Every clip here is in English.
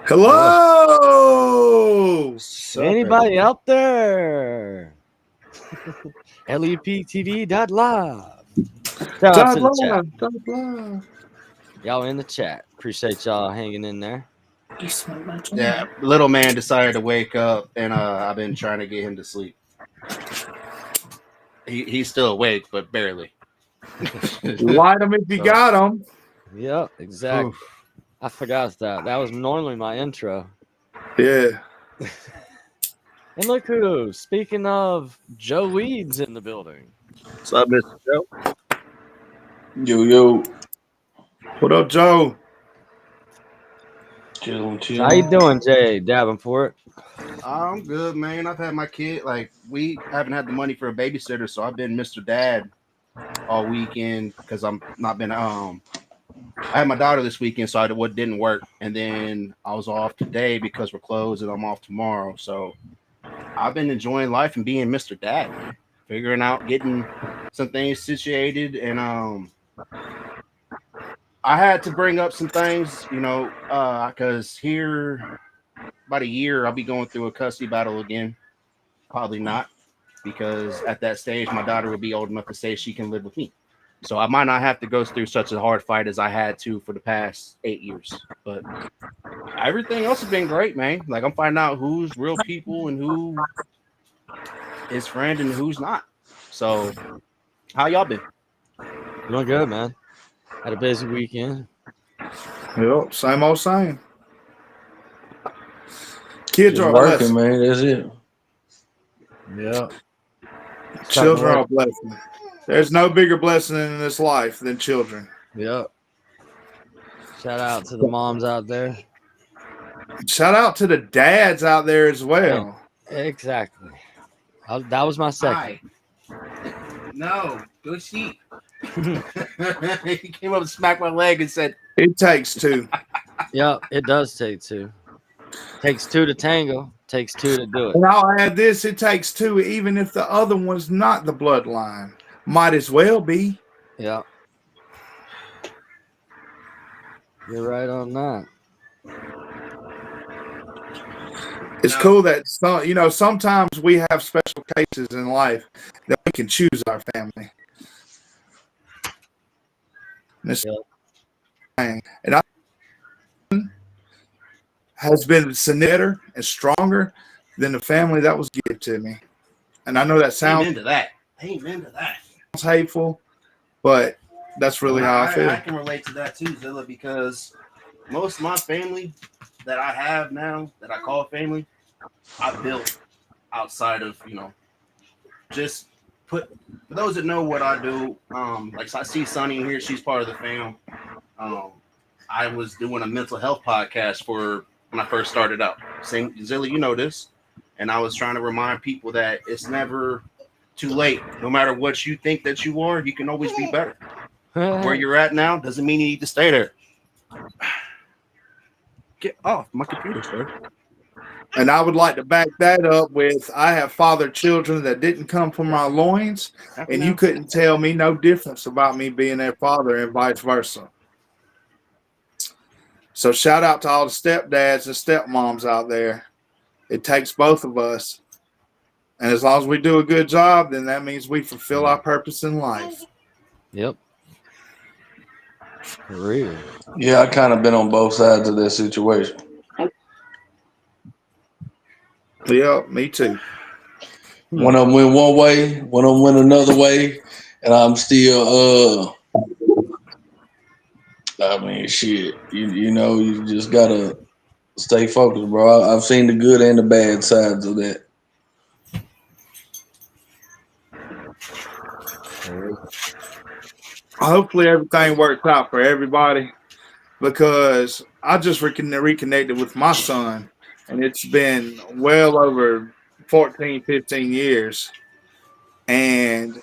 Hello. Anybody out there? LEPtv.Live. Shout out to the chat. Y'all in the chat. Appreciate y'all hanging in there. Yeah, little man decided to wake up, and I've been trying to get him to sleep. He's still awake, but barely. Light him if you got him. Yep, exactly. Oof. I forgot that. That was normally my intro. Yeah. And look who, speaking of, Joe Weed's in the building. What's up, Mr. Joe? Yo. What up, Joe? Chill. How you doing, Jay Davenport? I'm good, man. I've had my kid. Like, we haven't had the money for a babysitter, so I've been Mr. Dad all weekend because I'm not been. I had my daughter this weekend, so what didn't work, and then I was off today because we're closed, and I'm off tomorrow. So I've been enjoying life and being Mr. Dad, man. Figuring out, getting some things situated, and I had to bring up some things, because here about a year I'll be going through a custody battle again. Probably not, because at that stage my daughter will be old enough to say she can live with me. So I might not have to go through such a hard fight as I had to for the past 8 years. But everything else has been great, man. Like, I'm finding out who's real people and who is friend and who's not. So how y'all been? Doing good, man. Had a busy weekend. Yep, same old same. Kids Just are working, a blessing. man. That's it. Yeah. Children are a blessing. There's no bigger blessing in this life than children. Yep. Shout out to the moms out there. Shout out to the dads out there as well. Exactly. That was my second. No, go see. He came up and smacked my leg and said, "It takes two." Yep, it does take two. Takes two to tango. Takes two to do it. And I'll add this: it takes two, even if the other one's not the bloodline. Might as well be. Yeah. You're right on that. It's cool that sometimes we have special cases in life that we can choose our family. And I has been better and stronger than the family that was given to me. And I know that sounds Amen to that. Hateful, but that's really how I feel. I can relate to that too, Zilla, because most of my family that I have now, that I call family, I built outside of, just for those that know what I do, like I see Sunny here, she's part of the fam. I was doing a mental health podcast for when I first started out. Zilla, you know this. And I was trying to remind people that it's never too late. No matter what you think that you are, you can always be better. Where you're at now doesn't mean you need to stay there. Get off my computer, sir. And I would like to back that up with I have fathered children that didn't come from my loins, and you couldn't tell me no difference about me being their father and vice versa. So shout out to all the stepdads and stepmoms out there. It takes both of us. And as long as we do a good job, then that means we fulfill our purpose in life. Yep. For real. Yeah, I kind of been on both sides of that situation. Yeah, me too. One of them went one way, one of them went another way, and I'm still I mean, shit. You just gotta stay focused, bro. I've seen the good and the bad sides of that. Hopefully everything works out for everybody, because I just reconnected with my son, and it's been well over 14, 15 years. And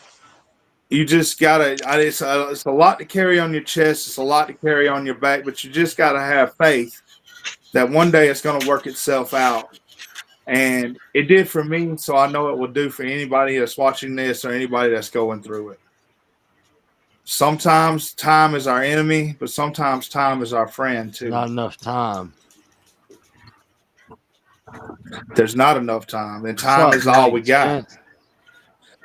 you just gotta, it's a lot to carry on your chest. It's a lot to carry on your back, but you just gotta have faith that one day it's gonna work itself out. And it did for me, so I know it will do for anybody that's watching this or anybody that's going through it. Sometimes time is our enemy, but sometimes time is our friend too. Not enough time. There's not enough time, and What's time up, is all we Mike got. Chance?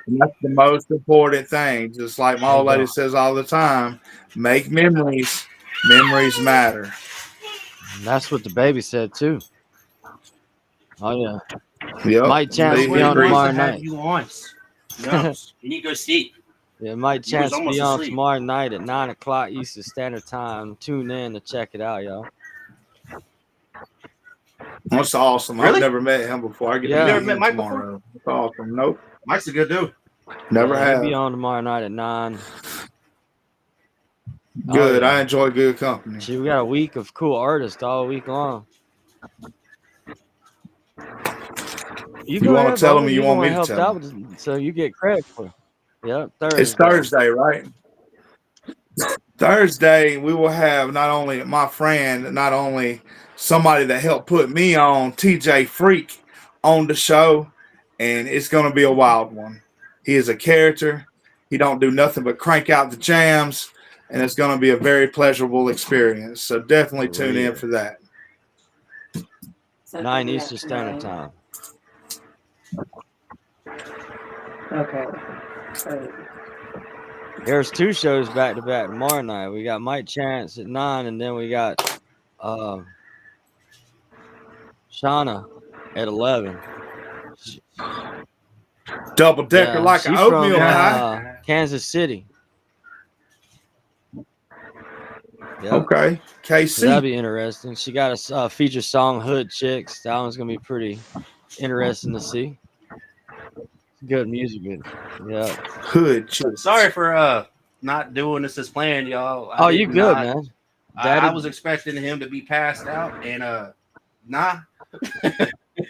And that's the most important thing. Just like my There you old lady go. says all the time, make memories. Memories matter. And that's what the baby said too. Oh yeah. Yep. Mike Chance Steve be on agrees. tomorrow to have night. you on. No, you need to go sleep. Yeah, Mike You was Chance be almost on asleep. tomorrow night at 9 o'clock Eastern Standard Time. Tune in to check it out, y'all. That's awesome. Really? I've never met him before. I get Yeah. to You never meet met him Mike tomorrow. That's awesome. Nope. Mike's a good dude. Never Yeah, have. He'll be on tomorrow night at 9. Good. Oh, yeah. I enjoy good company. See, we got a week of cool artists all week long. You go You want ahead, to tell Bubba. him, or you You the want one me to helped tell out him? with it, so you get credit for it. Yep, Thursday. It's Thursday, right? Thursday, we will have not only my friend, not only somebody that helped put me on, TJ Freak, on the show, and it's going to be a wild one. He is a character. He don't do nothing but crank out the jams, and it's going to be a very pleasurable experience. So definitely tune in for that. 9 Eastern Standard Time. Okay. There's 2 shows back to back tomorrow night. We got Mike Chance at 9, and then we got Shauna at 11. Double decker like an she's oatmeal from pie. Kansas City. Yep. Okay, KC. So that'd be interesting. She got a feature song, Hood Chicks. That one's gonna be pretty interesting to see. Good music, good. Yeah. Hood Chicks. Sorry for not doing this as planned, y'all. Oh, you good, man? I was expecting him to be passed out, and nah.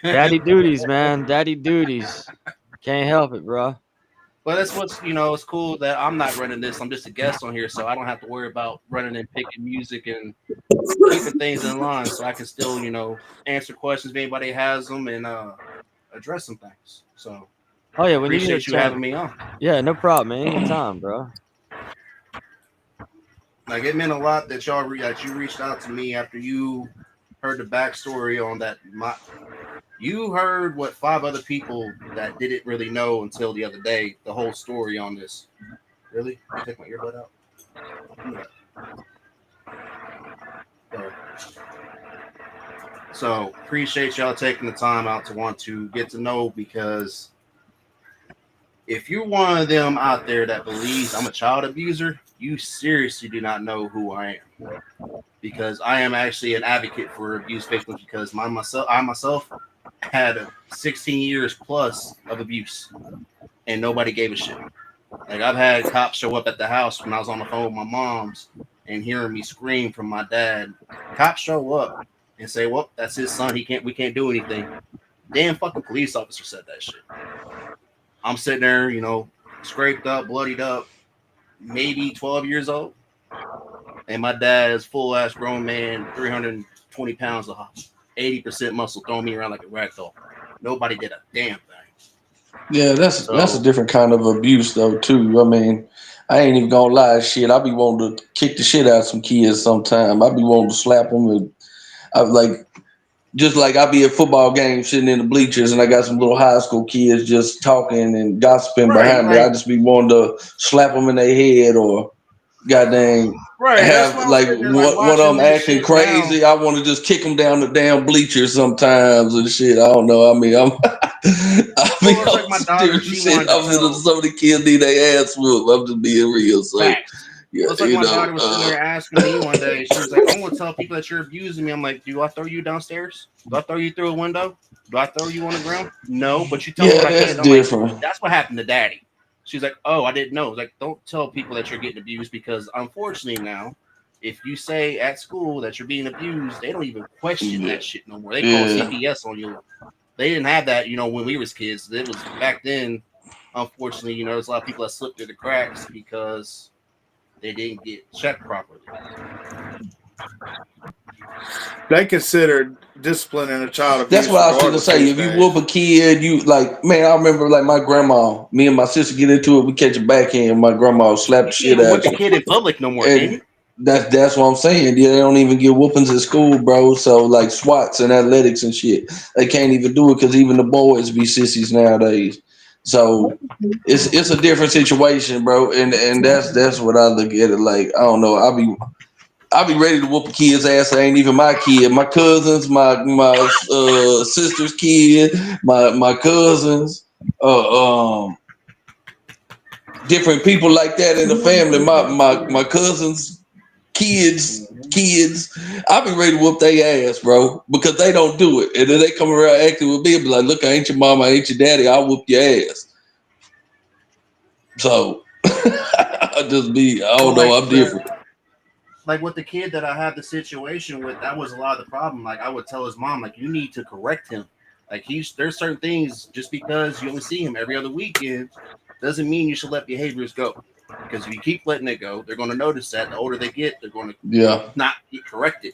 Daddy duties, man. Daddy duties. Can't help it, bro. But that's what's it's cool that I'm not running this. I'm just a guest on here, so I don't have to worry about running and picking music and keeping things in line. So I can still answer questions if anybody has them and address some things. So Oh yeah, when appreciate you having me on. Yeah, no problem, man. Anytime, bro. Like it meant a lot that you reached out to me after you heard the backstory on that. You heard what 5 other people that didn't really know until the other day, the whole story on this. Really? I take my earbud out. So appreciate y'all taking the time out to want to get to know, because if you're one of them out there that believes I'm a child abuser, you seriously do not know who I am. Because I am actually an advocate for abuse victims, because I myself had 16 years plus of abuse and nobody gave a shit. Like I've had cops show up at the house when I was on the phone with my mom's and hearing me scream from my dad. Cops show up and say, well, that's his son. We can't do anything. Damn fucking police officer said that shit. I'm sitting there, scraped up, bloodied up, maybe 12 years old. And my dad is full ass grown man, 320 pounds of 80% muscle, throwing me around like a rag doll. Nobody did a damn thing. Yeah, that's a different kind of abuse though too. I mean, I ain't even gonna lie, shit. I be wanting to kick the shit out of some kids sometime. I be wanting to slap them, and I I be at football games sitting in the bleachers, and I got some little high school kids just talking and gossiping behind me. I just be wanting to slap them in their head or goddamn. Right, have one of them acting crazy. I want to just kick them down the damn bleachers sometimes and shit. I don't know. I mean, like my daughter, some of the kids need their ass whooped. I'm just being real. So yeah, it's like my daughter was sitting there asking me one day. She was like, "I'm gonna tell people that you're abusing me." I'm like, "Do I throw you downstairs? Do I throw you through a window? Do I throw you on the ground?" No, but you tell me what I can't. Different. Like, that's what happened to Daddy. She's like, "Oh, I didn't know." Like, don't tell people that you're getting abused, because unfortunately now, if you say at school that you're being abused, they don't even question that shit no more. They call CPS on you. They didn't have that, when we was kids. It was back then. Unfortunately, there's a lot of people that slipped through the cracks because they didn't get checked properly. They considered disciplining a child abuse. That's what I was going to say. If you whoop a kid, I remember like my grandma, me and my sister get into it, we catch a backhand, my grandma slap the shit out of the kid in public no more, can you? That's what I'm saying. Yeah, they don't even get whoopings at school, bro. So like SWATs and athletics and shit, they can't even do it because even the boys be sissies nowadays. So it's a different situation, bro. And that's what I look at it like. I don't know. I'll be ready to whoop a kid's ass. That ain't even my kid. My cousins, my sister's kid, my cousins, different people like that in the family. My cousins, kids. I'll be ready to whoop their ass, bro, because they don't do it. And then they come around acting with me and be like, look, I ain't your mama, I ain't your daddy, I'll whoop your ass. So I don't know, I'm different. Like with the kid that I had the situation with, that was a lot of the problem. Like I would tell his mom, like, you need to correct him. Like there's certain things, just because you only see him every other weekend doesn't mean you should let behaviors go. Because if you keep letting it go, they're going to notice that. The older they get, they're going to not get corrected.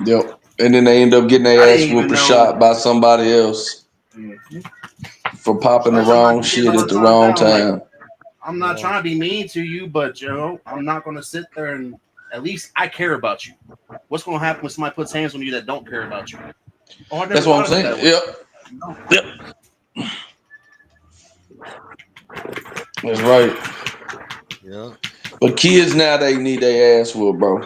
Yep. And then they end up getting their ass whooped or shot by somebody else for popping the wrong shit at the wrong time. Like, I'm not trying to be mean to you, but I'm not going to sit there and at least I care about you. What's going to happen when somebody puts hands on you that don't care about you? Oh, that's what I'm saying. Yep. That's right. Yeah. But kids now, they need their ass whooped, bro.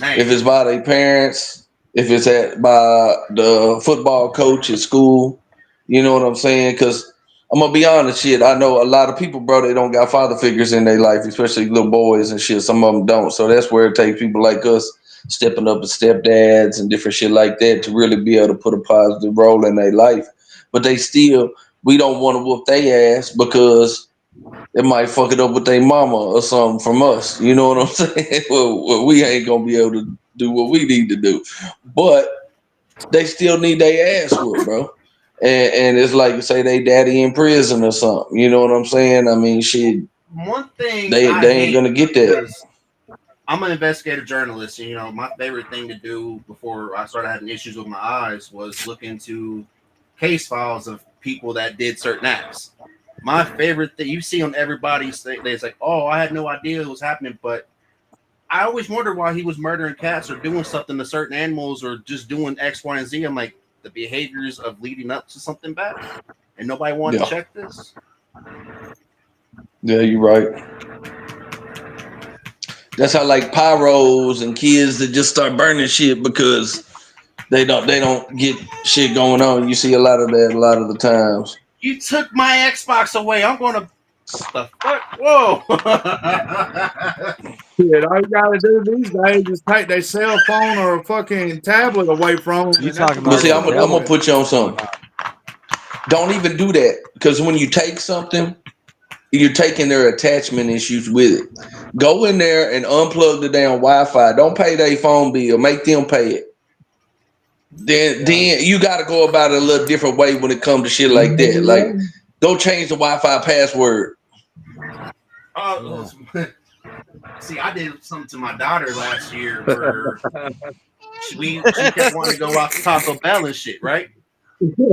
Man. If it's by their parents, if it's by the football coach at school, you know what I'm saying? Because I'm gonna be honest, shit. I know a lot of people, bro. They don't got father figures in their life, especially little boys and shit. Some of them don't. So that's where it takes people like us stepping up as stepdads and different shit like that to really be able to put a positive role in their life. But we don't want to whoop their ass because it might fuck it up with their mama or something from us. You know what I'm saying? Well, we ain't gonna be able to do what we need to do, but they still need their ass whooped, bro. And it's like say they daddy in prison or something. You know what I'm saying? I mean, shit. One thing they ain't gonna get that. I'm an investigative journalist, and my favorite thing to do before I started having issues with my eyes was look into case files of people that did certain acts. My favorite thing you see on everybody's thing, it's like, oh, I had no idea it was happening, but I always wonder why he was murdering cats or doing something to certain animals or just doing X, Y, and Z. I'm like, the behaviors of leading up to something bad, and nobody wanted to check this. Yeah, you're right. That's how like pyros and kids that just start burning shit because they don't get shit going on. You see a lot of that a lot of the times. You took my Xbox away. I'm gonna the fuck. Whoa. Shit, all you gotta do these days is take their cell phone or a fucking tablet away from them. You talking about? But see, I'm gonna put you on something. Don't even do that because when you take something, you're taking their attachment issues with it. Go in there and unplug the damn Wi-Fi. Don't pay their phone bill. Make them pay it. Then you got to go about it a little different way when it comes to shit like that. Like, go change the Wi-Fi password. See, I did something to my daughter last year where she kept wanting to go out to Taco Bell and shit, right?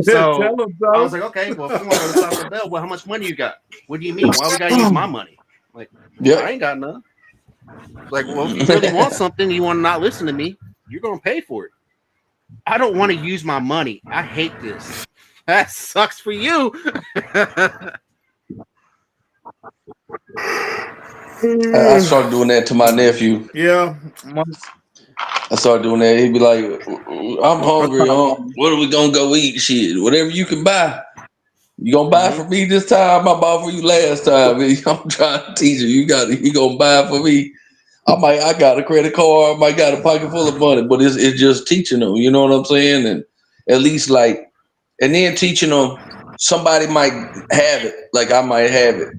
So I was like, okay, well, if you want to go to Taco Bell, well, how much money you got? What do you mean? Why we gotta use my money? Like, I ain't got none. Like, well, if you really want something, you want to not listen to me, you're gonna pay for it. I don't want to use my money. I hate this. That sucks for you. I started doing that to my nephew. Yeah. I started doing that. He'd be like, I'm hungry. What are we going to go eat? Shit, whatever you can buy. You going to buy for me this time? I bought for you last time. I'm trying to teach you. You going to buy for me? I got a credit card. I might got a pocket full of money, but it's just teaching them. You know what I'm saying? And at least and then teaching them somebody might have it. Like I might have it.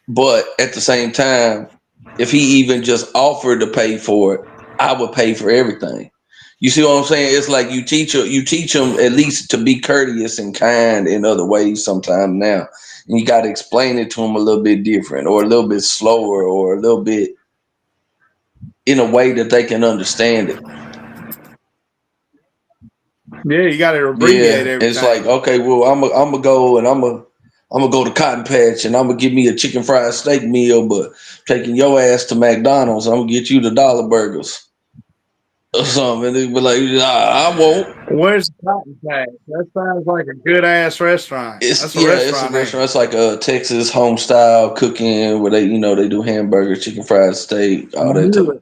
But at the same time, if he even just offered to pay for it, I would pay for everything. You see what I'm saying? It's like you teach them at least to be courteous and kind in other ways sometimes now. And you got to explain it to them a little bit different or a little bit slower or a little bit in a way that they can understand it. Yeah, you got to abbreviate everything. It's like, okay, well, I'm gonna go and I'm I'm gonna go to Cotton Patch and I'm gonna give me a chicken fried steak meal, but taking your ass to McDonald's, I'm gonna get you the dollar burgers or something. And they be like, I won't. Where's the Cotton Patch? That sounds like a good ass restaurant. That's a It's a restaurant, ain't restaurant. It's like a Texas home style cooking where they they do hamburgers, chicken fried steak, all that type. it?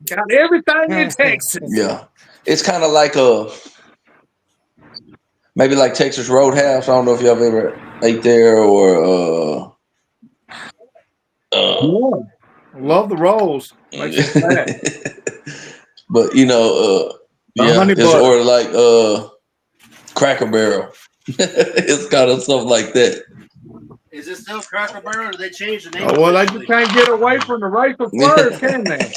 Got everything in Texas. Yeah, it's kind of like maybe like Texas Roadhouse. I don't know if y'all have ever ate there or Yeah. Love the rolls. Makes me fat. but The honey it's butter. or like Cracker Barrel. It's kind of stuff like that. Is it still Cracker Barrel or did they change the name? Oh, well, they just can't get away from the racial slurs, can they?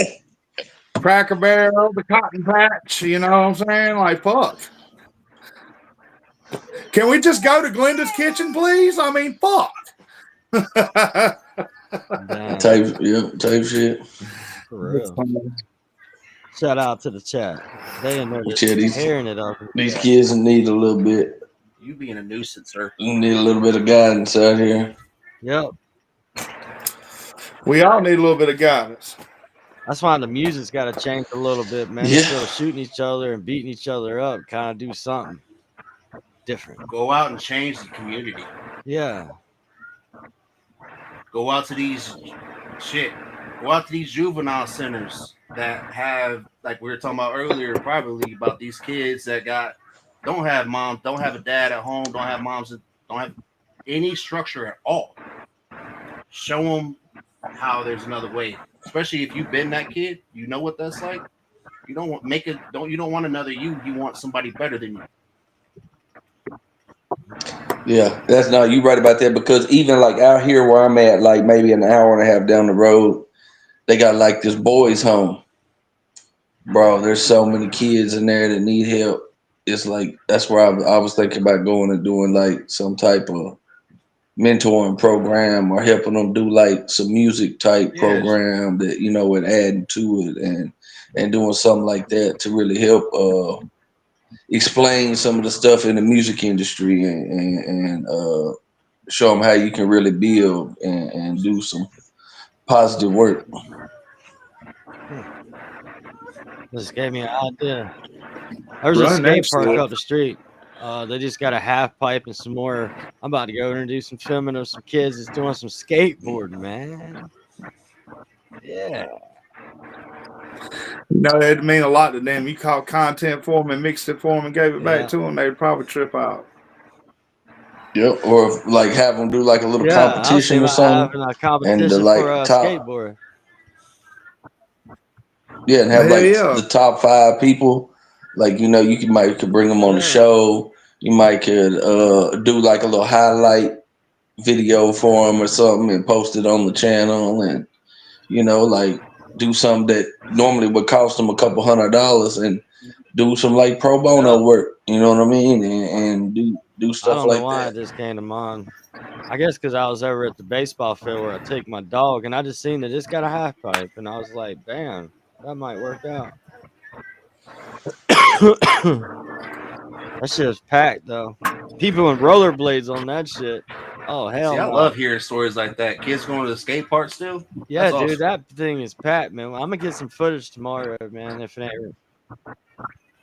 Cracker Barrel, the Cotton Patch, you know what I'm saying? Like, fuck. Can we just go to Glenda's Kitchen, please? I mean, fuck. Type shit. For real. Shout out to the chat. They in there just tearing it up. These kids need a little bit. You being a nuisance, sir. Need a little bit of guidance out here. Yep. We all need a little bit of guidance. That's why the music's got to change a little bit, man. Yeah. Instead of shooting each other and beating each other up, kind of do something different. Go out and change the community. Yeah. Go out to these juvenile centers that have, like we were talking about earlier, privately, about these kids that don't have moms, don't have a dad at home, don't have moms, don't have any structure at all. Show them how there's another way. Especially if you've been that kid, you know what that's like. You don't want you don't want another you. You want somebody better than you. Yeah, you right about that, because even like out here where I'm at, like maybe an hour and a half down the road, they got like this boys' home. Bro, there's so many kids in there that need help. It's like that's where I was thinking about going and doing like some type of mentoring program or helping them do like some music type program that and adding to it and doing something like that to really help explain some of the stuff in the music industry and show them how you can really build and do some positive work. This gave me an idea. There's a skate park up the street. They just got a half pipe and some more. I'm about to go and do some filming of some kids that's doing some skateboarding, man. Yeah. It'd mean a lot to them. You caught content for them and mixed it for them and gave it back to them, they'd probably trip out. Yep, or like have them do like a little competition or something. Having a competition and like for a skateboard. Yeah, and have the top 5 people. Like you could bring them on the show. You might could do like a little highlight video for them or something and post it on the channel, and like do something that normally would cost them a couple $100 and do some like pro bono work. You know what I mean? And do stuff like that. I don't know why it just came to mind. I guess because I was over at the baseball field where I take my dog, and I just seen that it's got a half pipe, and I was like, damn, that might work out. That shit is packed though. People in rollerblades on that shit. Oh hell! I love hearing stories like that. Kids going to the skate park still. Yeah, that's dude, awesome. That thing is packed, man. I'm gonna get some footage tomorrow, man. If it ain't.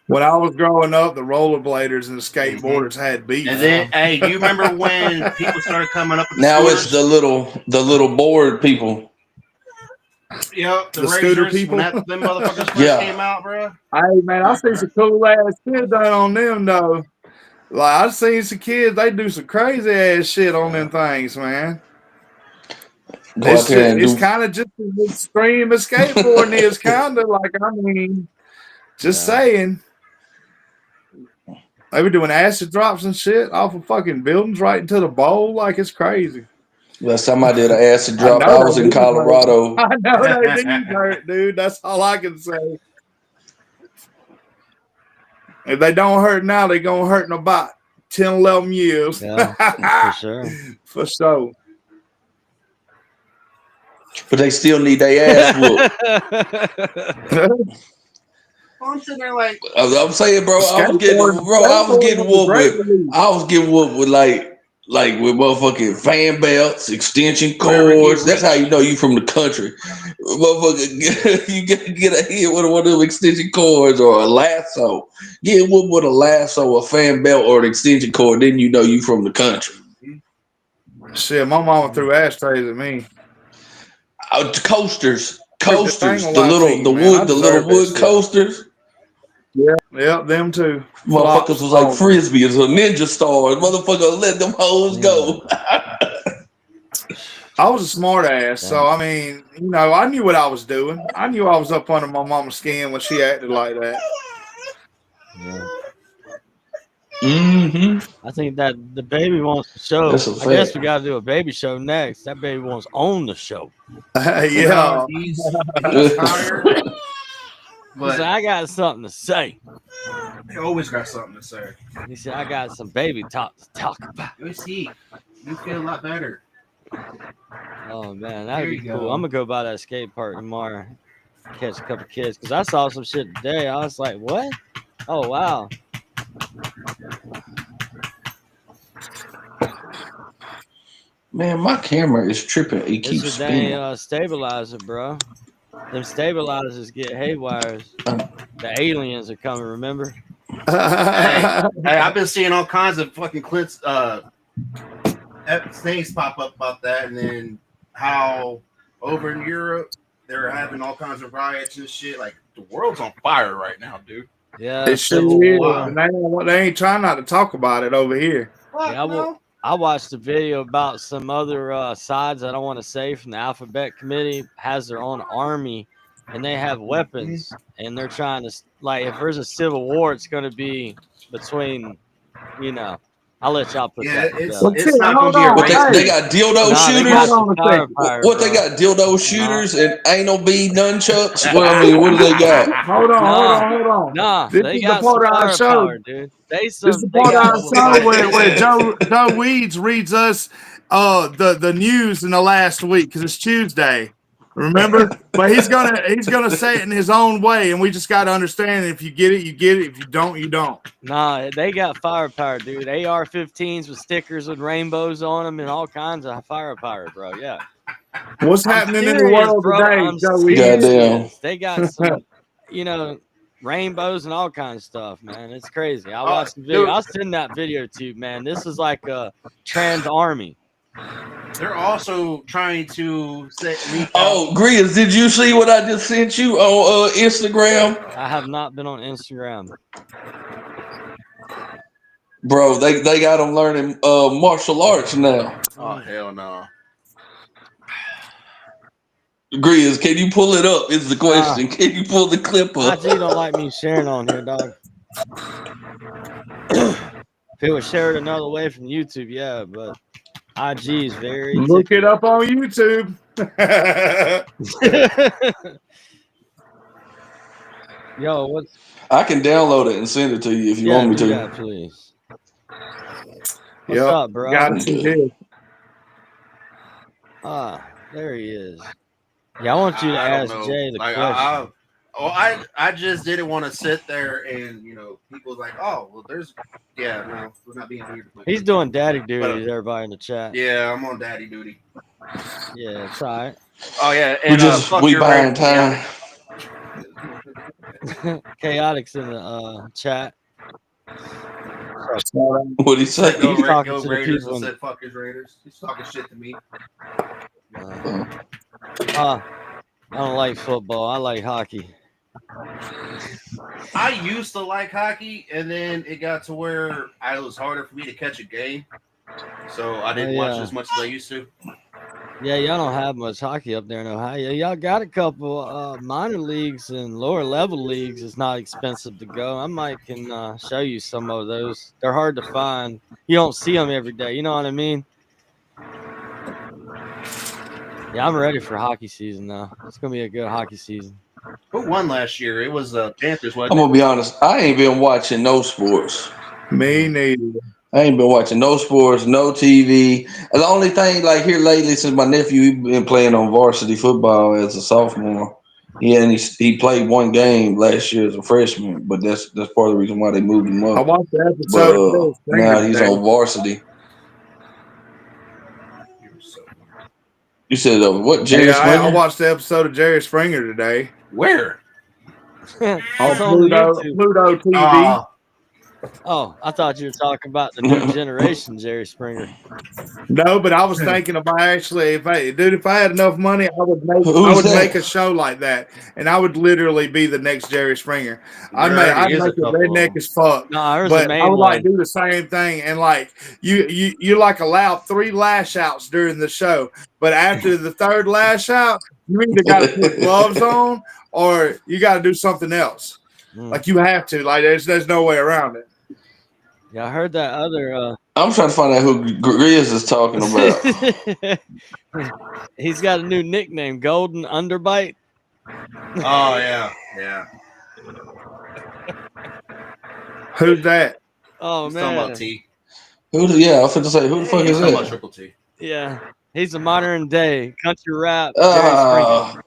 When I was growing up, the rollerbladers and the skateboarders had beef. And then, hey, do you remember when people started coming up with now it's the little board people. Yep, the scooter people. When them motherfuckers first came out, bro. Hey man, I seen some cool ass shit done on them though. Like I've seen some kids, they do some crazy ass shit on them things, man. It's kind of just as extreme as skateboarding is, kind of like, I mean, just saying. They were doing acid drops and shit off of fucking buildings right into the bowl, like it's crazy. Last time I did an acid drop, I was in Colorado. I know they do hurt, dude. That's all I can say. If they don't hurt now, they're going to hurt in about 10, 11 years. Yeah, for sure. For sure. But they still need their ass whooped. I'm sitting there like, I'm saying, bro, I was getting whooped with like like with motherfucking fan belts, extension Wherever he cords. That's how you reached. know you from the country. Motherfucker, you get a hit with one of them extension cords or a lasso. Get one with a lasso, a fan belt, or an extension cord. Then you know you from the country. Shit, my mama threw ashtrays at me. Coasters, I ain't gonna the lie to you, man. I little deserve that wood shit. coasters. Yeah, them too. Motherfuckers was like frisbees or ninja stars. Motherfucker let them hoes go. I was a smart ass, so I mean, you know, I knew what I was doing. I knew I was up under my mama's skin when she acted like that. Yeah. Mm-hmm. I think that the baby wants the show. That's a I guess fact. we got to do a baby show next. That baby wants on the show. Yeah. He's tired. He But said, I got something to say. he always got something to say. He said, I got some baby talk to talk about. You see, you feel a lot better. Oh, man, that'd There be you cool. go. I'm going to go by that skate park tomorrow. Catch a couple kids. Because I saw some shit today. I was like, what? Oh, wow. Man, my camera is tripping. It It's keeps a spinning. dang stabilizer, bro. Them stabilizers get haywires. The aliens are coming, remember? Hey, I've been seeing all kinds of fucking clips, things pop up about that, and then how over in Europe they're having all kinds of riots and shit. Like the world's on fire right now, dude. Yeah, It sure Civil is. War. And they ain't trying not to talk about it over here. Yeah, I watched a video about some other sides I don't want to say from the Alphabet Committee has their own army and they have weapons and they're trying to like if there's a civil war, it's going to be between, you know. I'll let y'all put that together. It's not going to be a What race. they got dildo They shooters? got some firepower, What bro. they got dildo shooters and anal bead nunchucks? Well, I mean, what do they got? Hold on. Nah, This they is the got some part of our show. firepower, dude. This is the part of our show where Joe Weeds reads us the news in the last week because it's Tuesday. Remember? But he's gonna say it in his own way, and we just gotta understand if you get it, you get it. If you don't, you don't. Nah, they got firepower, dude. AR-15s with stickers with rainbows on them and all kinds of firepower, bro. Yeah. What's happening in the world today, Joe Weeds? Goddamn. They got some, rainbows and all kinds of stuff, man. It's crazy. I watched the video. Dude. I'll send that video to you, man. This is like a trans army. They're also trying to reach Oh, Griz, did you see what I just sent you on Instagram? I have not been on Instagram. Bro, they got them learning martial arts now. Oh, hell no. Griz, can you pull it up? Is the question. Can you pull the clip up? IG don't like me sharing on here, dog. If it was shared another way from YouTube, yeah, but IG is very Look it up on YouTube. Yo, what's I can download it and send it to you if you want me to. Yeah, please. What's up, bro? Got it. There he is. Yeah, I want you to ask Jay the question. I just didn't want to sit there and people's like, oh well, no, we're not being weird. He's doing daddy duties, everybody in the chat. Yeah, I'm on daddy duty. Yeah, it's all right. Oh yeah, and we buying time. Chaotic's in the chat. What'd he say? Go He's talking Go to the Raiders people. and said, "Fuck his Raiders." He's talking shit to me. I don't like football. I like hockey. I used to like hockey, and then it got to where it was harder for me to catch a game, so I didn't watch as much as I used to. Yeah, y'all don't have much hockey up there in Ohio. Y'all got a couple minor leagues and lower level leagues. It's not expensive to go. I might can show you some of those. They're hard to find. You don't see them every day. You know what I mean? Yeah, I'm ready for hockey season now. It's gonna be a good hockey season. Who won last year? It was Panthers. I'm gonna be honest. I ain't been watching no sports. Me neither. I ain't been watching no sports, no TV. And the only thing like here lately, since my nephew he been playing on varsity football as a sophomore. He played one game last year as a freshman, but that's part of the reason why they moved him up. I watched the episode. But now he's on varsity. You said what? Jerry Yeah, I Springer? watched the episode of Jerry Springer today Where? on It's on YouTube. Pluto TV. Oh, I thought you were talking about the new generation Jerry Springer. No, but I was thinking about actually, if I had enough money, I would Who's make that? a show like that, and I would literally be the next Jerry Springer. I'd There make already is a it couple of redneck them. as fuck, No, there's a but I main would like one. do the same thing, and like you like allow 3 lash outs during the show, but after the third lash out, you either got to put gloves on or you got to do something else. Like you have to, like there's no way around it. Yeah, I heard that other. I'm trying to find out who Grizz is talking about. He's got a new nickname, Golden Underbite. Oh yeah, yeah. Who's that? Oh He's talking man, about T. Yeah, I was going to say, who the fuck He's is talking about that? Triple T. yeah, he's a modern day country rap Jerry Springer.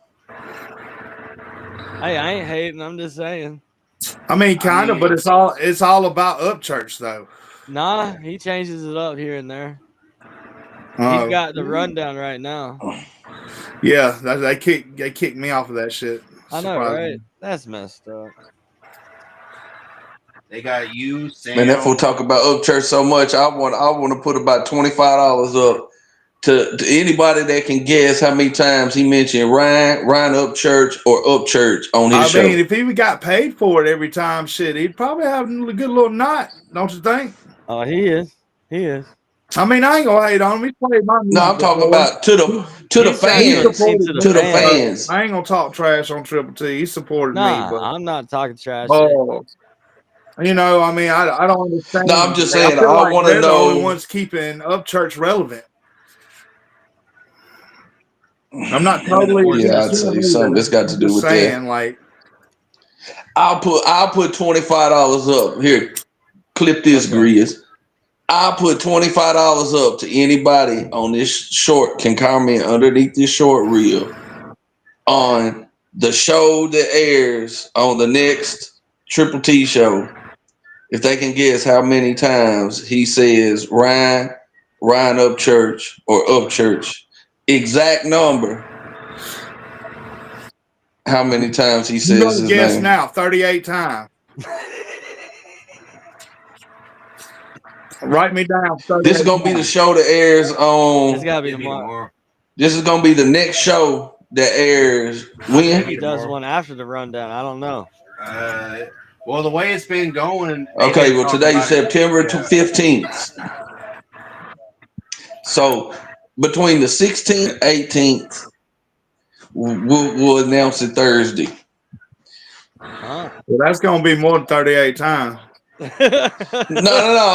Hey, I ain't hating. I'm just saying. I mean, kind of, but it's all about Upchurch though. Nah, he changes it up here and there. Oh. He's got the rundown right now. Yeah, they kicked me off of that shit. I know, right? That's messed up. They got you, Sam. Man, that fool talk about Upchurch so much. I want to put about $25 up to anybody that can guess how many times he mentioned Ryan Upchurch or Upchurch on his show. I mean, if he got paid for it every time, shit, he'd probably have a good little knot, don't you think? Oh, he is. He is. I mean, I ain't gonna hate on him. He played my music. No, I'm talking about to the fans. To the fans. I ain't gonna talk trash on Triple T. He supported me, but I'm not talking trash. oh, you know, I mean, I don't understand. No, I'm just saying. I want to they're know. the only ones keeping Upchurch relevant. I'm not totally. Yeah, I'd say something that's got to do with that. Like, I'll put $25 up here. Clip this, Grizz. I'll put $25 up to anybody on this short can comment underneath this short reel on the show that airs on the next Triple T show. If they can guess how many times he says Ryan Upchurch or Upchurch, exact number. How many times he says his guess name? now, 38 times. Write me down. This is gonna be the show that airs on. It's gotta be tomorrow. This is gonna be the next show that airs when he does one after the rundown. I don't know. Well, the way it's been going. Okay, well today's September 15th. So between the 16th and 18th, we'll announce it Thursday. Huh. Well, that's gonna be more than 38 times. No.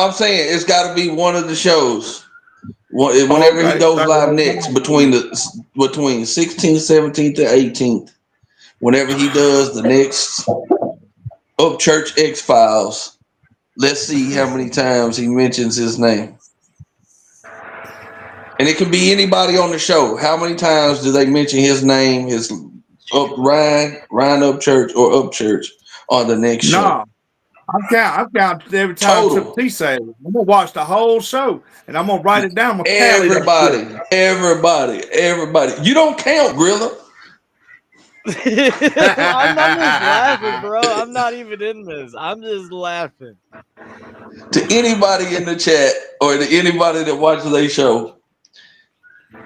I'm saying it's got to be one of the shows. Whenever he goes live next, between 16th, 17th, and 18th, whenever he does the next Upchurch X-Files, let's see how many times he mentions his name. And it can be anybody on the show. How many times do they mention his name, Ryan Upchurch or Upchurch on the next show? I'm counting every time Triple T says it. I'm gonna watch the whole show and I'm gonna write it down. Everybody. You don't count, Grilla. I'm not just laughing, bro. I'm not even in this. I'm just laughing. To anybody in the chat or to anybody that watches their show,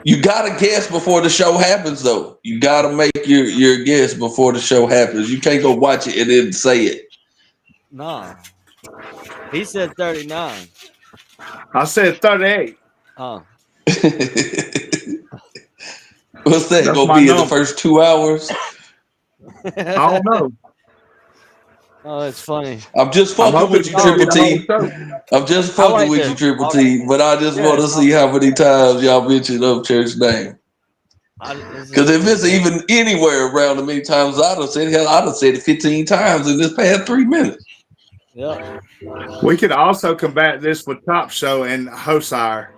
you gotta guess before the show happens, though. You gotta make your guess before the show happens. You can't go watch it and then say it. No. He said 39. I said 38. Oh. What's that gonna be in the first 2 hours? I don't know. Oh, that's funny. I'm just fucking with you, Triple T. I'm just fucking with you, Triple T. But I just want to see how many times y'all mentioned Upchurch's name. Because if it's even anywhere around the many times I'd have said it 15 times in this past 3 minutes. Yeah. We could also combat this with Top Show and Hosire.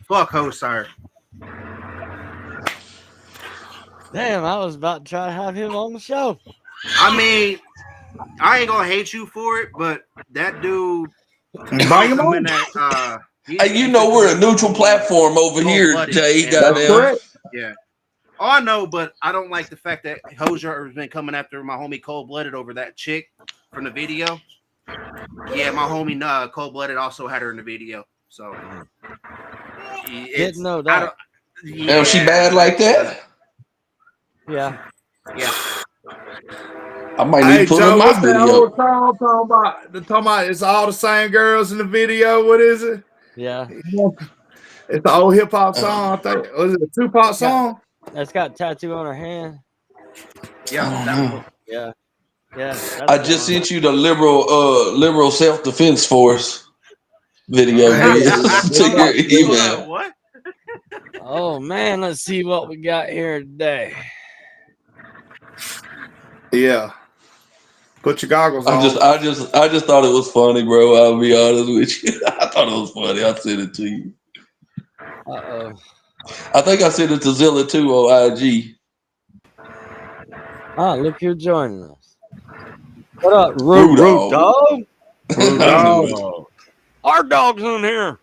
Fuck Hosire. Damn, I was about to try to have him on the show. I mean, I ain't gonna hate you for it, but that dude Bring him on. in that Hey, you know we're a neutral platform over here, Jay. That's Goddamn. correct. Yeah. Oh, I know, but I don't like the fact that Hosier has been coming after my homie Cold Blooded over that chick from the video. Yeah, my homie Cold Blooded also had her in the video. So Didn't know that. Damn, she bad like that? Yeah. Yeah. I might need Hey to put Joe, in my what's that video. old song talking about? They're talking about it's all the same girls in the video. What is it? Yeah. It's the old hip hop song. I think was it a Tupac song? That's got a tattoo on her hand. Yeah. That one. Yeah. Yeah. I just sent you the liberal self-defense force video. Hey, Check your email. What? Oh man, let's see what we got here today. yeah. Put your goggles on. I just thought it was funny, bro. I'll be honest with you. I thought it was funny. I sent it to you. Uh-oh. I think I sent it to Zilla too on IG. Ah, look who's joining us. What up, Rude Rude dog? Dog? I knew it. Our dog's in here.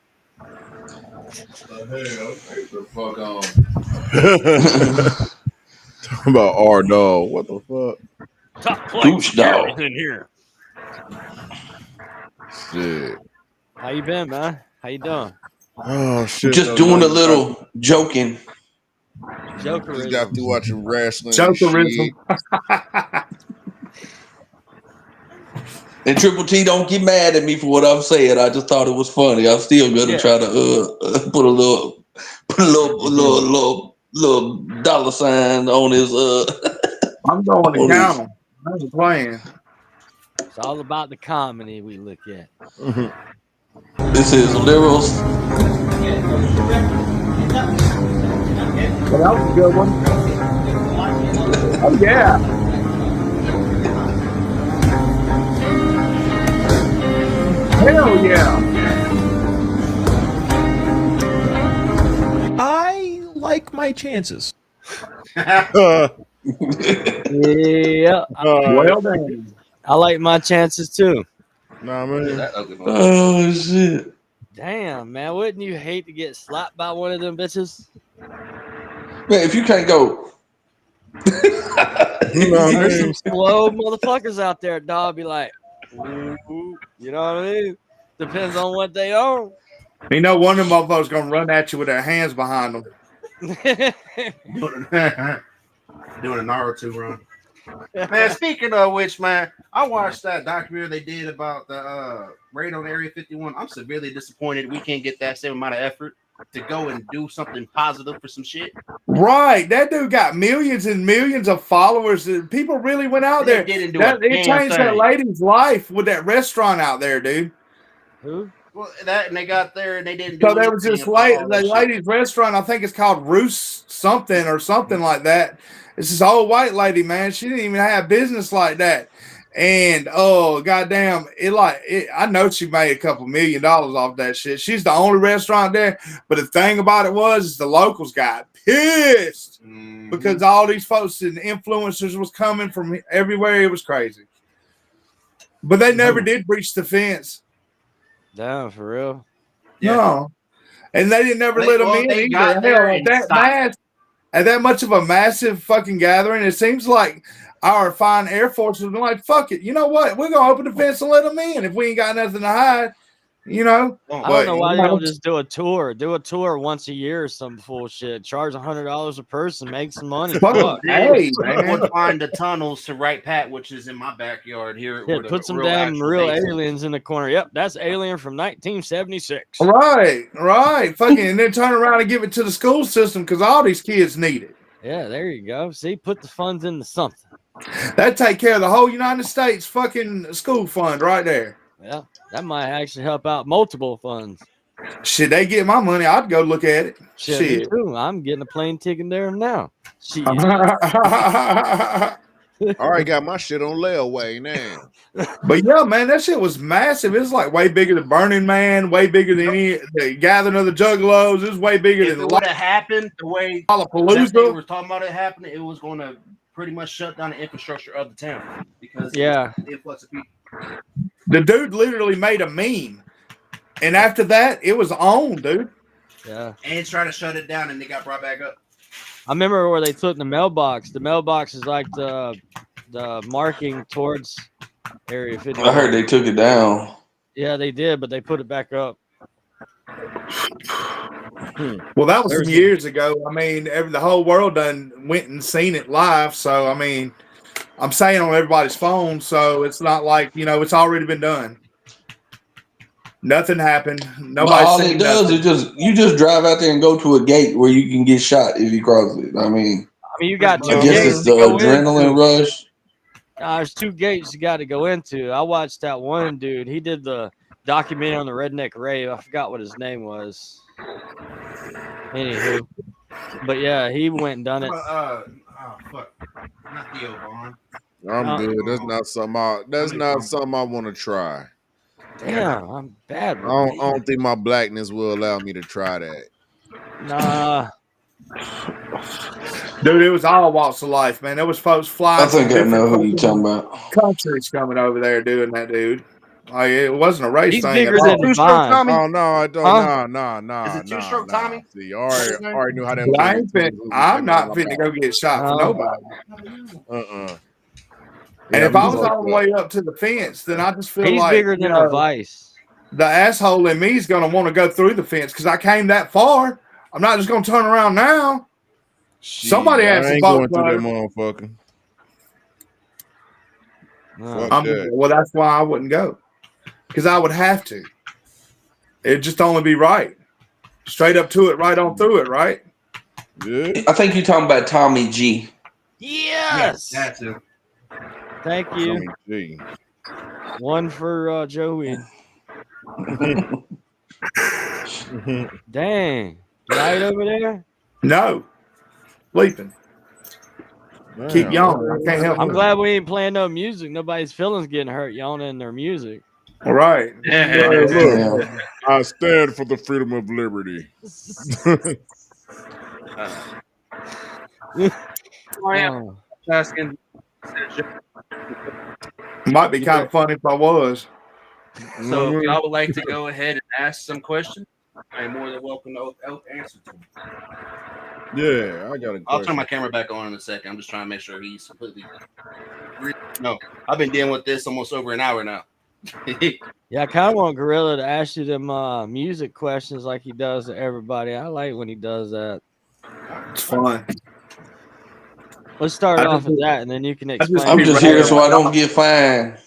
Talking about our dog. What the fuck? Top Gooch dog. in here. Shit. How you been, man? How you doing? Oh shit. Just doing a little joking. Jokerism. Just got through watching wrestling. Jokerism. And Triple T, don't get mad at me for what I'm saying. I just thought it was funny. I'm still gonna try to put a little dollar sign on his I'm going to count them. I'm playing. It's all about the comedy we look at. This is Liberals. Well, that was a good one. Oh yeah. Hell yeah. I like my chances. Yeah. Well done. I like my chances too. Nah, man. Oh shit. Damn, man. Wouldn't you hate to get slapped by one of them bitches? Man, if you can't go. There's some slow motherfuckers out there, dog. Be like, ooh, you know what I mean? Depends on what they own. You know, one of them motherfuckers gonna run at you with their hands behind them. Doing a Naruto run. Man, speaking of which, man, I watched that documentary they did about the raid on Area 51. I'm severely disappointed we can't get that same amount of effort to go and do something positive for some shit. Right, that dude got millions and millions of followers. People really went out there. Didn't do It changed that lady's life with that restaurant out there, dude. Who? Well, that and they got there and they didn't. So there was this lady's restaurant. I think it's called Roost something or something like that. It's this old white lady, man. She didn't even have business like that. And oh goddamn, I know she made a couple $1 million off that shit. She's the only restaurant there. But the thing about it is the locals got pissed because all these folks and influencers was coming from everywhere. It was crazy. But they never did breach the fence. Damn, for real. Yeah. No. And they didn't never let them in they either. got there and At that much of a massive fucking gathering, it seems like our fine Air Force has been like, fuck it. You know what? We're going to open the fence and let them in if we ain't got nothing to hide, you know? I don't know why they don't just do a tour. Do a tour once a year or some bullshit. Charge $100 a person, make some money. Fuck. Hey, man. Find the tunnels to Right Pat, which is in my backyard here. Yeah, put some damn real aliens in the corner. Yep, that's Alien from 1976. Right. Fucking, and then turn around and give it to the school system because all these kids need it. Yeah, there you go. See, put the funds into something. That take care of the whole United States fucking school fund right there. Yeah, that might actually help out multiple funds. Shit, they get my money. I'd go look at it. Shit. Me too. I'm getting a plane ticket there now. Shit. I already got my shit on layaway now. But yeah, man, that shit was massive. It's like way bigger than Burning Man, way bigger than the Gathering of the Juggalos. It's way bigger than it would have happened the way Lollapalooza. They were talking about it happening. It was going to pretty much shut down the infrastructure of the town because the influx of people. The dude literally made a meme And after that, it was on, dude. Yeah. And try to shut it down, and they got brought back up. I remember where they took the mailbox. The mailbox is like the marking towards Area 51. I heard they took it down. Yeah, they did, but they put it back up. Well, that was some years ago. I mean, the whole world done went and seen it live. So, I mean, I'm saying on everybody's phone, so it's not like, it's already been done. Nothing happened. Nobody all seen it does nothing. is you just drive out there and go to a gate where you can get shot if you cross it. I mean, you got two I guess gates it's to the go adrenaline into. rush. There's two gates you got to go into. I watched that one dude. He did the documentary on the Redneck Rave. I forgot what his name was. Anywho, but yeah, he went and done it. Oh fuck, not Theo Vaughn. I'm good. That's not something I want to try. Damn, I'm bad. I don't think my blackness will allow me to try that. Nah. Dude, it was all walks of life, man. There was folks flying. I think from I know different who you talking about. countries coming over there doing that, dude. Like, it wasn't a race He's thing bigger at than all. Two-stroke Tommy? Oh no, I don't. Huh? Nah. Is it two-stroke Tommy? See, I already knew how them. But I'm not fitting to go get shot for nobody. And if I was all the way up to the fence, then I just feel he's like bigger than a vice. The asshole in me is going to want to go through the fence because I came that far. I'm not just going to turn around now. Somebody has to vote. Going through that motherfucker. Well, that's why I wouldn't go, because I would have to. It'd just only be right. Straight up to it, right on through it, right? Yeah. I think you're talking about Tommy G. Yes. That's it. Thank you. One for Joey. Dang. Right over there? No. Sleeping. Keep yawning. I can't help it. I'm glad we ain't playing no music. Nobody's feelings getting hurt yawning their music. All right. Look, I stand for the freedom of liberty. Asking. Might be kind of funny if I was. So if y'all would like to go ahead and ask some questions, I'm more than welcome to answer to them. Yeah, I got a question. I'll turn my camera back on in a second. I'm just trying to make sure he's completely. No, I've been dealing with this almost over an hour now. Yeah, I kind of want Gorilla to ask you them music questions like he does to everybody. I like when he does that. It's fun. Let's start off with that, and then you can explain. I'm just here so I don't get fined.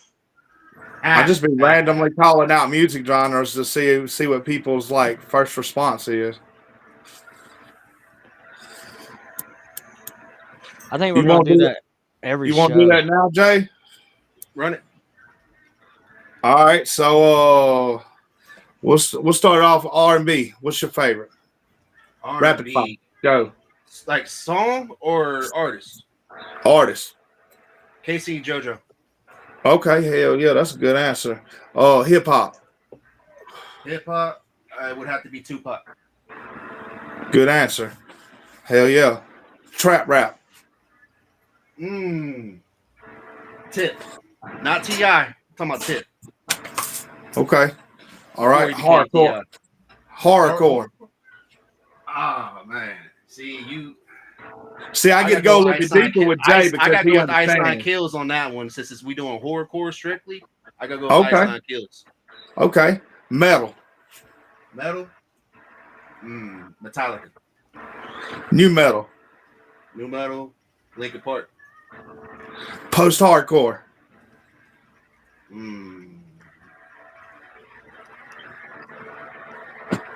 I just be randomly calling out music genres to see what people's like first response is. I think we're gonna do that every show. You want to do that now, Jay? Run it. All right, so we'll start off R&B. What's your favorite? R&B. Rapid fire. Go. Like song or artist? Artist. Casey JoJo. Okay, hell yeah, that's a good answer. Hip hop. Hip hop. It would have to be Tupac. Good answer. Hell yeah. Trap rap. Tip. Not T.I. I'm talking about Tip. Okay. All right. Hardcore. Hardcore. Oh man. See, I get to go a little bit deeper with Jay because I gotta he go with Ice Nine understands. Kills on that one. Since we doing horrorcore strictly, I gotta go with Okay. Ice Nine Kills. Okay. Metal. Metal. Metallica. New metal. New metal. Linkin Park. Post hardcore.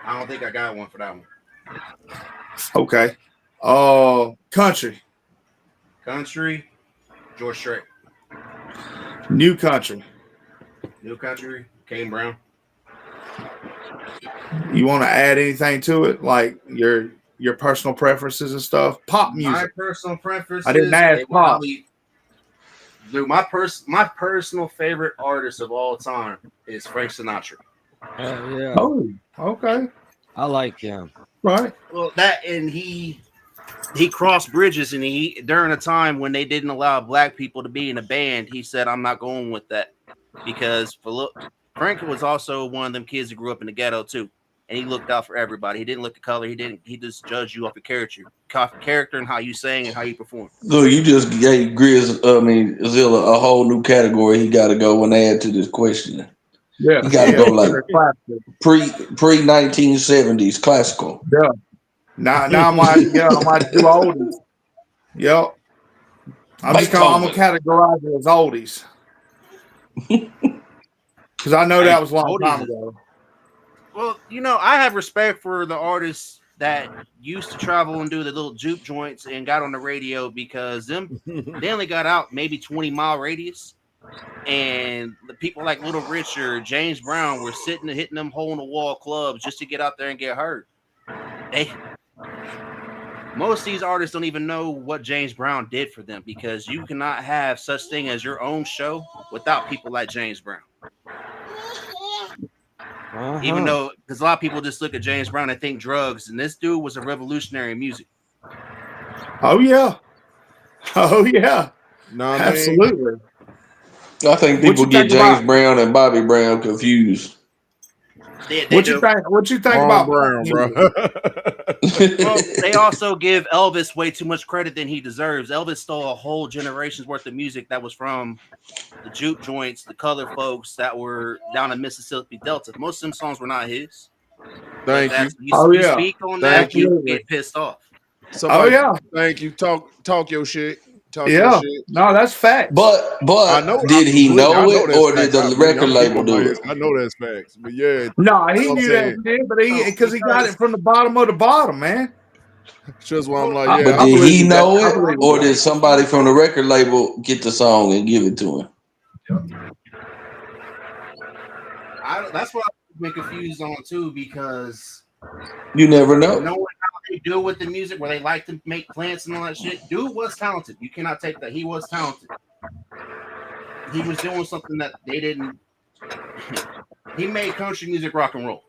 I don't think I got one for that one. Okay. Country. Country. George Strait. New country. New country. Kane Brown. You want to add anything to it, like your personal preferences and stuff? Pop music. My personal preferences. I didn't ask pop. Dude, my personal favorite artist of all time is Frank Sinatra. Yeah. Oh, okay. I like him. Right. Well, and he crossed bridges, and he during a time when they didn't allow black people to be in a band, he said, "I'm not going with that," because Frank was also one of them kids that grew up in the ghetto too, and he looked out for everybody. He didn't look at color. He just judged you off of character and how you sang and how you perform. Look, you just gave Zilla a whole new category. He got to go and add to this question. Yeah, he got to go like pre 1970s classical. Yeah. Now I might do oldies. Yep. I'm gonna categorize it as oldies. Because I know that was a long time ago. Well, I have respect for the artists that used to travel and do the little juke joints and got on the radio, because they only got out maybe 20-mile radius. And the people like Little Richard, James Brown were sitting and hitting them hole in the wall clubs just to get out there and get heard. Most of these artists don't even know what James Brown did for them, because you cannot have such thing as your own show without people like James Brown. Even though, because a lot of people just look at James Brown and think drugs, and this dude was a revolutionary in music. Oh yeah. No, absolutely. I think people get James Brown and Bobby Brown confused. What you think about Brown, bro? Well, they also give Elvis way too much credit than he deserves. Elvis stole a whole generation's worth of music that was from the juke joints, the colored folks that were down in Mississippi Delta. Most of them songs were not his. Thank you. You speak on that, you get pissed off. Thank you. Talk your shit. Your shit. No, that's facts. But did he know it, or did the record label do it? I know that's facts, but yeah. No, he knew that shit, but because he got it from the bottom of the bottom, man. Just why I'm like, But did he know it, or did somebody from the record label get the song and give it to him? That's what I've been confused on too, because you never know. Knowing how they do with the music, where they like to make plants and all that shit. Dude was talented. You cannot take that. He was talented. He was doing something that they didn't. He made country music rock and roll.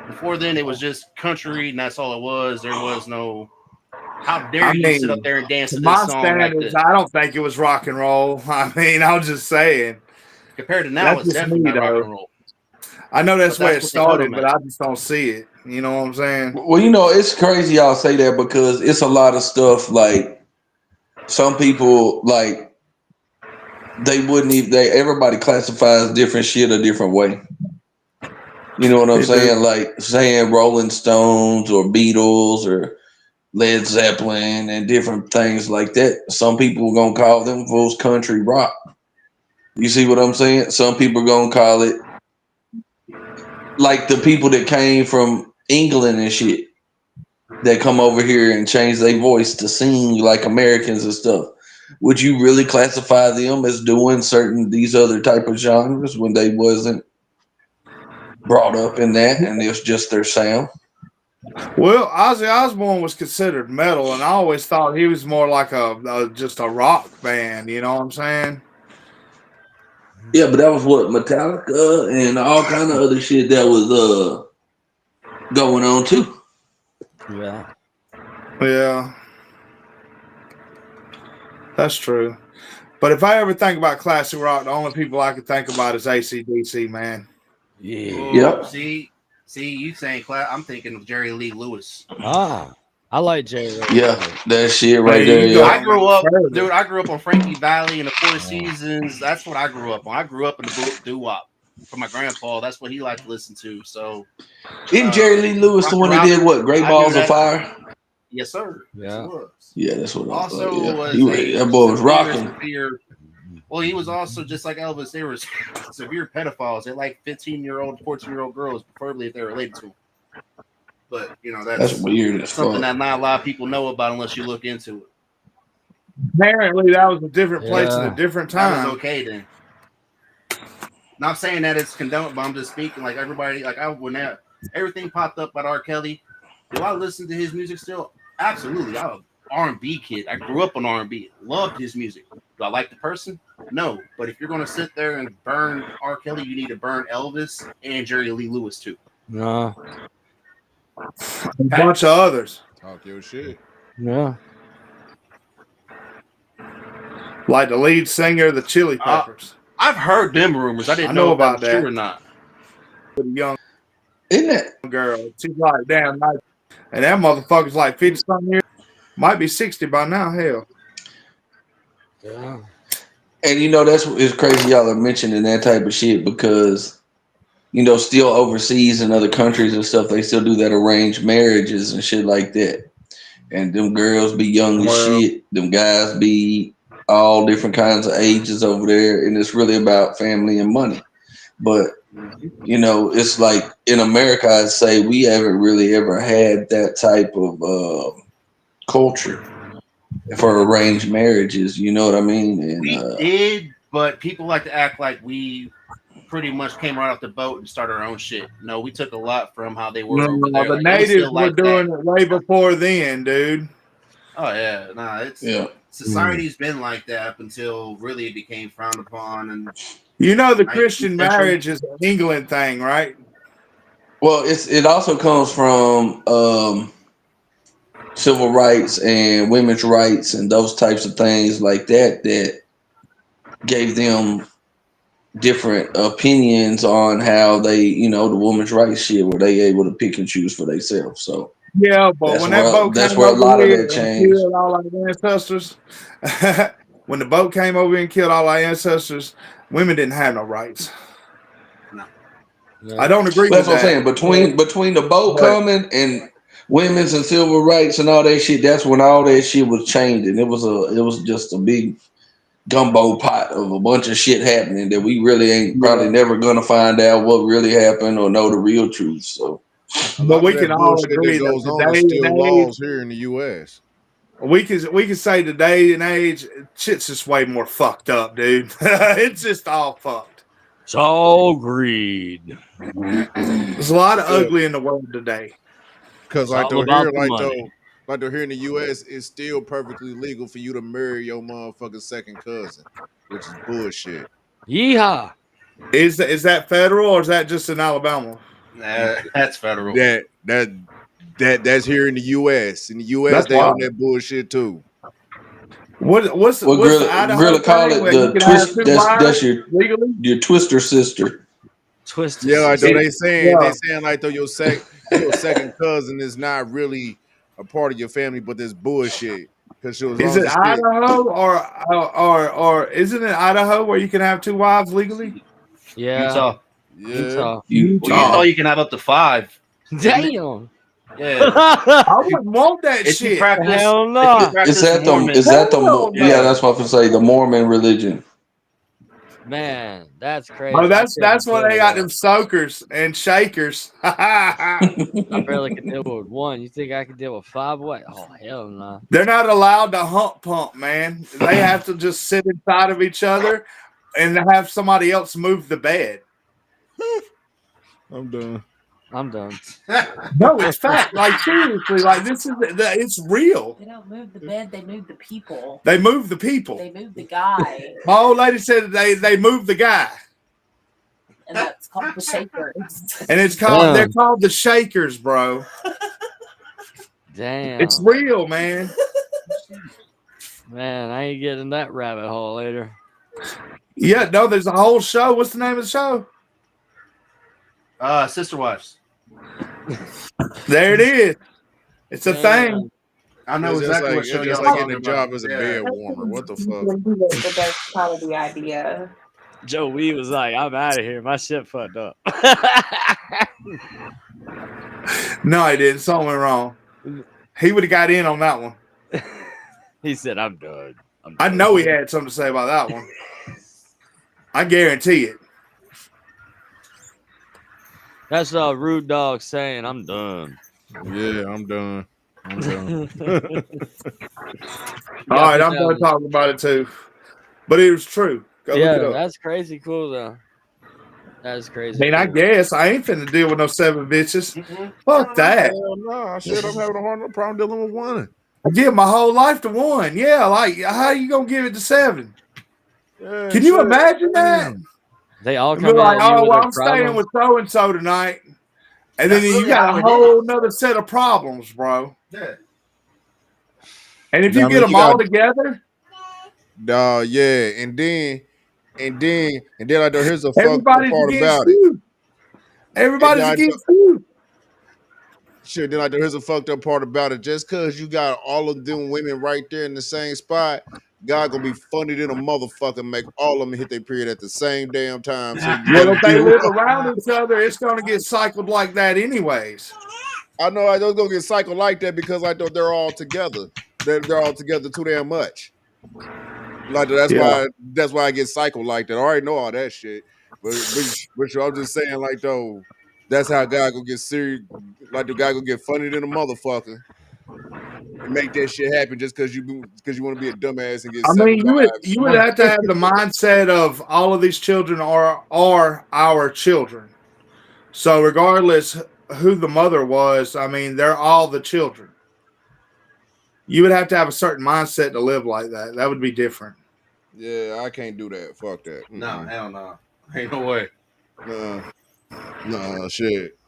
Before then, it was just country, and that's all it was. There was no. How dare you sit up there and dance to this song like this? I don't think it was rock and roll. I mean, I was just saying. Compared to now, it's definitely not rock and roll. I know that's where it started, but I just don't see it. You know what I'm saying? Well, it's crazy y'all say that, because it's a lot of stuff like some people like they wouldn't even. Everybody classifies different shit a different way. You know what I'm saying? Like saying Rolling Stones or Beatles or Led Zeppelin and different things like that. Some people are gonna call them fools country rock. You see what I'm saying? Some people are gonna call it like the people that came from England and shit that come over here and change their voice to sing like Americans and stuff. Would you really classify them as doing these other type of genres when they wasn't brought up in that and it's just their sound? Well, Ozzy Osbourne was considered metal, and I always thought he was more like just a rock band. You know what I'm saying? Yeah, but that was what Metallica and all kind of other shit that was going on too. Yeah, that's true. But if I ever think about classic rock, the only people I can think about is AC/DC, man. Yeah. Yep. See, you saying I'm thinking of Jerry Lee Lewis. I like Jerry Lee. Yeah, that shit right there. Yeah. I grew up on Frankie Valli and the Four Seasons. That's what I grew up on. I grew up in the doo-wop from my grandpa. That's what he liked to listen to. So, isn't Jerry Lee Lewis the one that did what? Great Balls of Fire? Yes, sir. Yeah. Yeah, that's what I thought. Yeah. That boy was rocking. Well, he was also just like Elvis. They were severe pedophiles. They like 15-year-old, 14-year-old girls, preferably if they're related to them. But that's weird. Something that not a lot of people know about unless you look into it. Apparently, that was a different place at a different time. That was okay then. Not saying that it's condoned, but I'm just speaking like everybody. Like everything popped up about R. Kelly. Do I listen to his music still? Absolutely. I'm an R&B kid. I grew up on R&B. Loved his music. Do I like the person? No. But if you're going to sit there and burn R. Kelly, you need to burn Elvis and Jerry Lee Lewis too. No. A bunch of others. Talk your shit. Yeah. Like the lead singer of the Chili Peppers. I've heard them rumors. I didn't know about that. True or not. with a young Isn't that? girl. She's like, damn, nice. And that motherfucker's like 50 something years. Might be 60 by now. Hell. Yeah. And it's crazy y'all are mentioning that type of shit because still overseas in other countries and stuff, they still do that arranged marriages and shit like that. And them girls be young as shit. Them guys be all different kinds of ages over there, and it's really about family and money. But it's like in America, I'd say we haven't really ever had that type of culture for arranged marriages. You know what I mean? And we did, but people like to act like we pretty much came right off the boat and started our own shit. No, we took a lot from how they were over there. The Like, natives were doing it way before then, dude. Oh yeah, society's been like that up until really it became frowned upon. And the Christian marriage is an England thing, right? Well, it also comes from civil rights and women's rights and those types of things like that gave them different opinions on how they, the women's rights shit, were they able to pick and choose for themselves. So yeah, but when that boat came over here and killed all our ancestors, when the boat came over and killed all our ancestors, women didn't have no rights. No. I don't agree with that. That's what I'm saying. Between the boat coming and women's and civil rights and all that shit, that's when all that shit was changing. It was just a big gumbo pot of a bunch of shit happening that we really ain't probably never gonna find out what really happened or know the real truth. So, but we can all agree that goes on is still laws here in the U.S. We can say today and age, shit's just way more fucked up, dude. It's just all fucked. It's all greed. There's a lot of ugly in the world today. Because like they're here in the U.S., it's still perfectly legal for you to marry your motherfucking second cousin, which is bullshit. Yeehaw! Is that federal or is that just in Alabama? That's federal. That's here in the U.S. In the U.S., they own that bullshit too. What's the Idaho Grilla call it the twist? That's your twister sister. Twister. Yeah, like they saying like though your second cousin is not really a part of your family, but this bullshit. Because is it Idaho or isn't it Idaho where you can have two wives legally? Yeah, Utah. Utah. You can have up to 5. Damn. Yeah, I wouldn't want that shit. Hell no. Is that the yeah? That's what I was say. The Mormon religion. Man, that's crazy. Oh, that's why they got them soakers and shakers. I barely could deal with one. You think I could deal with 5? What? Oh, hell no. They're not allowed to hump pump, man. They have to just sit inside of each other and have somebody else move the bed. I'm done. No, it's fact. Like seriously, like it's real. They don't move the bed; they move the people. They move the people. They move the guy. My old lady said they move the guy, and that's called the shakers. And they're called the shakers, bro. Damn, it's real, man. Man, I ain't getting that rabbit hole later. Yeah, no, there's a whole show. What's the name of the show? Sister Wives. There it is. It's a thing. I know exactly what show you're like getting a job as a bed warmer. What the fuck? That's probably the idea. Joe Wee was like, I'm out of here. My shit fucked up. No, he didn't. Something went wrong. He would have got in on that one. He said, I'm done. I know he had something to say about that one. I guarantee it. That's a rude dog saying, I'm done. Yeah, I'm done. All right, I'm done talking about it too. But it was true. Go look it up. That's crazy cool, though. That's crazy. I mean, I guess I ain't finna deal with no 7 bitches. Fuck that. Hell no, shit, I'm having a hard problem dealing with one. I give my whole life to one. Yeah, like, how you gonna give it to 7? Yeah, can you imagine that? They all come like, I'm staying with so and so tonight, and then you got a whole nother set of problems, bro. Yeah. And if you get them all together, yeah, and then like, here's a fucked part about you. Everybody's then against you. shit, then here's a fucked up part about it. Just because you got all of them women right there in the same spot, God gonna be funny than a motherfucker, make all of them hit their period at the same damn time. So you Well, better if they deal live with. around each other, it's going to get cycled like that anyways. I know I don't gonna get cycled like that because I thought they're all together. They're all together too damn much. Like Yeah. that's why I get cycled like that. I already know all that shit. But I'm just saying, like, though, that's how God gonna get serious. Like the guy gonna get funny than a motherfucker and make that shit happen just because you want to be a dumbass and get I 7 mean, wives. you would have to have the mindset of all of these children are our children. So regardless who the mother was, I mean, they're all the children. You would have to have a certain mindset to live like that. That would be different. Yeah, I can't do that. Fuck that. No, hell no. Ain't no way. Nah, shit.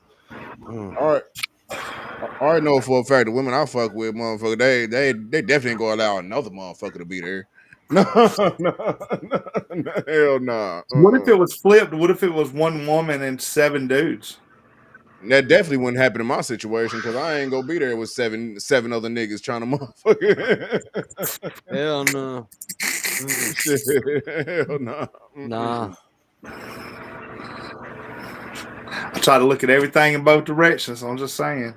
Mm. All right. I already know for a fact the women I fuck with, motherfucker, they definitely ain't gonna allow another motherfucker to be there. No, hell nah. What if it was flipped? What if it was one woman and 7 dudes? That definitely wouldn't happen in my situation because I ain't gonna be there with seven other niggas trying to motherfucker. Hell no. Shit, hell nah. Nah. I try to look at everything in both directions. I'm just saying.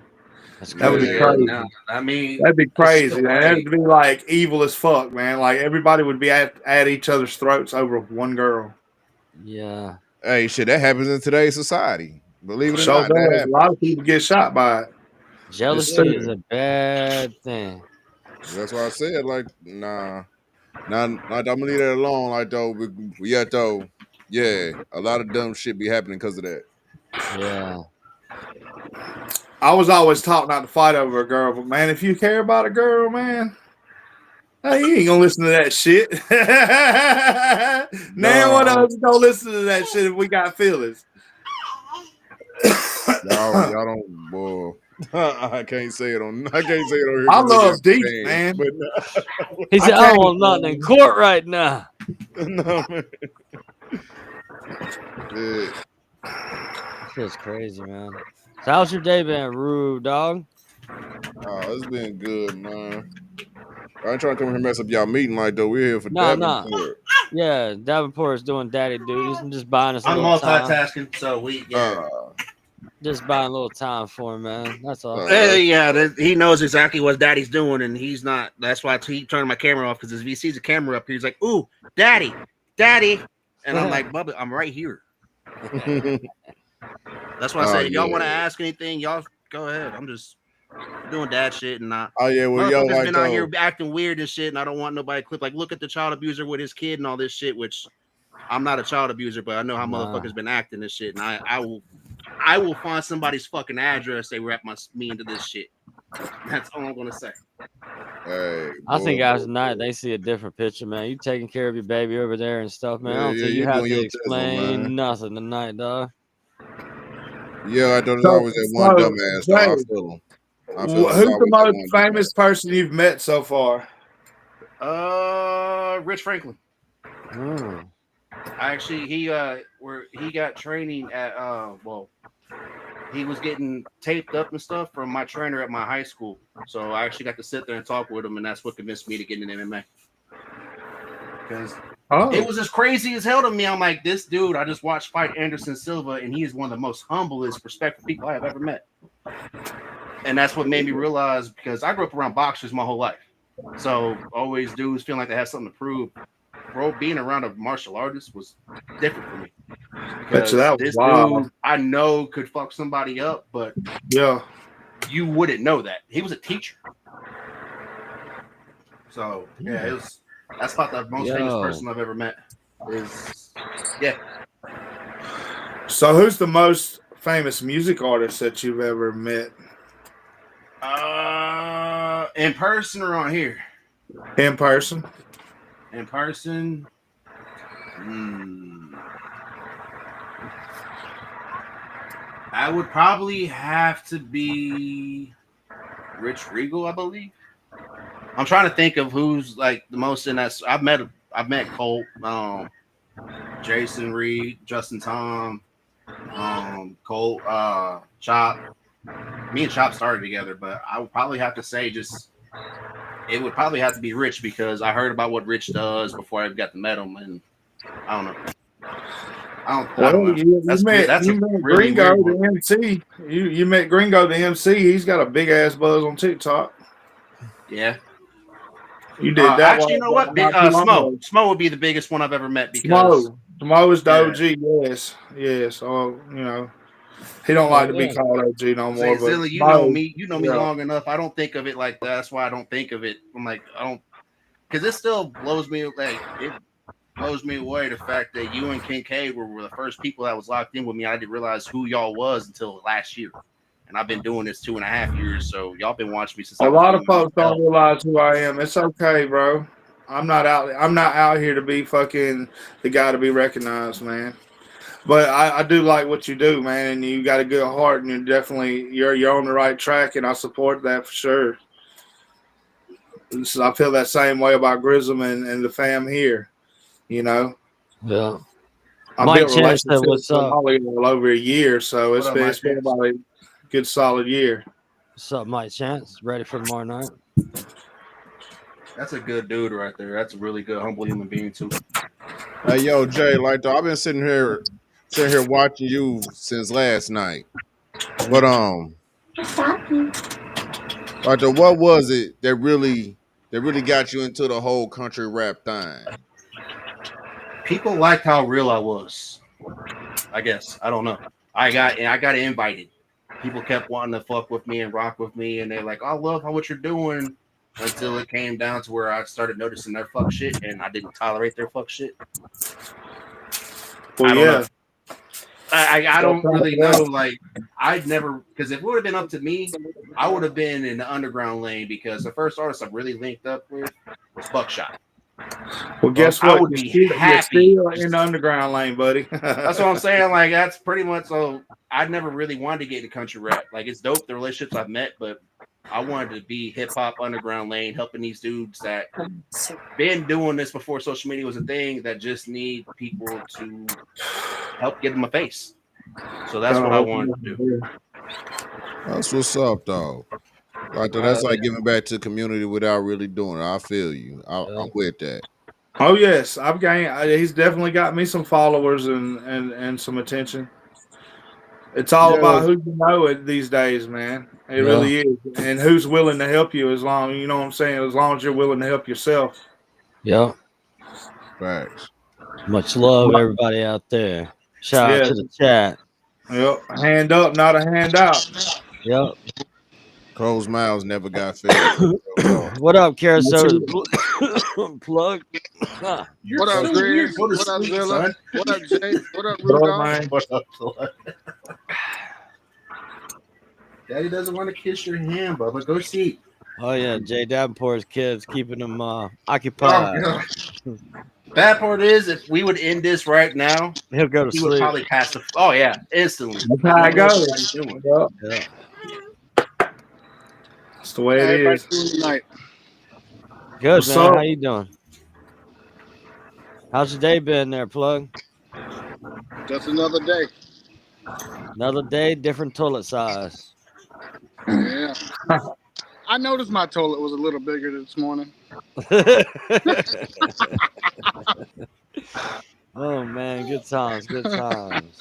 That's That would be crazy. crazy. No, I mean, That'd be it's crazy. still Man. right. That'd be like evil as fuck, man. Like everybody would be at each other's throats over one girl. Yeah. Hey, shit, that happens in today's society. Believe it or So not, that does. A happens. lot of people get shot by it. Jealousy is a bad thing. That's why I said, like, nah. I'm gonna leave that alone, like though. Yeah, though. Yeah, a lot of dumb shit be happening because of that. Yeah. I was always taught not to fight over a girl, but man, if you care about a girl, man, hey, you ain't gonna listen to that shit. Now what else gonna listen to that shit if we got feelings? y'all don't, boy. I can't say it on. I can't say it on here. I 'Cause they love get deep, banned, man. But He said, I don't want nothing in court right now. no, man. Yeah. Shit's crazy, man. So how's your day been, Rude dog? Oh, it's been good, man. I ain't trying to come here and mess up y'all meeting like though. We're here for Nah. Davenport. Yeah, Davenport is doing daddy duties. I'm just buying us a I'm little time. multitasking, so Just buying a little time for him, man. That's all. He knows exactly what Daddy's doing, and he's not. That's why I keep turning my camera off because if he sees the camera up here, he's like, "Ooh, Daddy," and I'm like, "Bubba, I'm right here." That's why I said, if y'all want to ask anything, y'all go ahead. I'm just doing dad shit and not. Oh yeah, well, yo, like been out here acting weird and shit, and I don't want nobody to clip. Like, look at the child abuser with his kid and all this shit. Which I'm not a child abuser, but I know how motherfuckers been acting and shit, and I will find somebody's fucking address. They wrap me into this shit. That's all I'm gonna say. Hey, I think after tonight they see a different picture, man. You taking care of your baby over there and stuff, man. I don't think you have to explain nothing tonight, dog. Yeah, there's always that one dumbass. Though. I feel him. Who's the most famous person you've met so far? Rich Franklin. Actually, he got training at he was getting taped up and stuff from my trainer at my high school. So I actually got to sit there and talk with him, and that's what convinced me to get into MMA. Because it was as crazy as hell to me. I'm like, this dude, I just watched fight Anderson Silva, and he is one of the most humblest, respectful people I have ever met. And that's what made me realize, because I grew up around boxers my whole life. So always dudes feeling like they have something to prove. Bro, being around a martial artist was different for me. Because this dude, I know, could fuck somebody up, but you wouldn't know that. He was a teacher. So yeah, that's about the most famous person I've ever met. So who's the most famous music artist that you've ever met? In person or on here? In person. In person. I would probably have to be Rich Regal, I believe. I'm trying to think of who's like the most in that. I've met Colt, Jason Reed, Justin Tom, Cole, Chop. Me and Chop started together, but I would probably have to say it would probably have to be Rich because I heard about what Rich does before I got to meet him, and I don't know. I don't know. You That's met really Gringo, weird the MC. You met Gringo, the MC. He's got a big ass buzz on TikTok. Yeah. You did that. Actually, you know what? Smo would be the biggest one I've ever met because Smo is the OG. Yes. Oh, you know, he don't like to be called OG no more. But Zilla, you know me long enough. I don't think of it like that. That's why I don't think of it. I'm like, I don't, because it still blows me away the fact that you and Kincaid were the first people that was locked in with me. I didn't realize who y'all was until last year. And I've been doing this 2.5 years, so y'all been watching me since. A lot of folks don't realize who I am. It's okay, bro. I'm not out here to be fucking the guy to be recognized, man. But I do like what you do, man, and you got a good heart, and you're on the right track, and I support that for sure. I feel that same way about Grism and the fam here, you know. Yeah. I've Mike built Chance said, relationships "What's up?" all over a year, so it's been about a good solid year. What's up, Mike Chance? Ready for tomorrow night? That's a good dude right there. That's a really good, humble human being too. Hey, yo, Jay, like I've been sitting here watching you since last night. But what was it that really got you into the whole country rap thing? People liked how real I was. I guess. I don't know. I got invited. People kept wanting to fuck with me and rock with me, and they're like, I love what you're doing. Until it came down to where I started noticing their fuck shit, and I didn't tolerate their fuck shit. Well, I don't know. I don't really know. Like, I'd never, because if it would have been up to me, I would have been in the underground lane because the first artist I really linked up with was Buckshot. Well, guess what? I would be happy. You're still in the underground lane, buddy. That's what I'm saying. Like, that's pretty much so. I never really wanted to get into country rap. Like, it's dope, the relationships I've met, but I wanted to be hip hop underground lane, helping these dudes that been doing this before social media was a thing that just need people to help give them a face. So that's what I wanted to do. That's what's up, though. Like that's like giving back to the community without really doing it. I feel you. I'm with that. Oh yes, I've gained. He's definitely got me some followers and some attention. It's all about who you know these days, man. It really is, and who's willing to help you. As long, you know what I'm saying. As long as you're willing to help yourself. Yeah. Facts. Much love, everybody out there. Shout out to the chat. Yep. Hand up, not a handout. Yep. Closed mouths never got fed. What up, Carousel? Plug. What up, Greg? What up, Zilla? What up, Jay? What up, Rudolph? What up, Plug? Daddy doesn't want to kiss your hand, Bubba. Go see. Oh yeah, Jay Davenport's kids keeping them occupied. Bad part is, if we would end this right now, he'll go to sleep. He would probably pass the. Oh yeah, instantly. That's how it goes. Yeah. That's the way it is. Good, man. How you doing? How's your day been there, Plug? Just another day. Another day, different toilet size. Yeah. I noticed my toilet was a little bigger this morning. Oh man, good times, good times.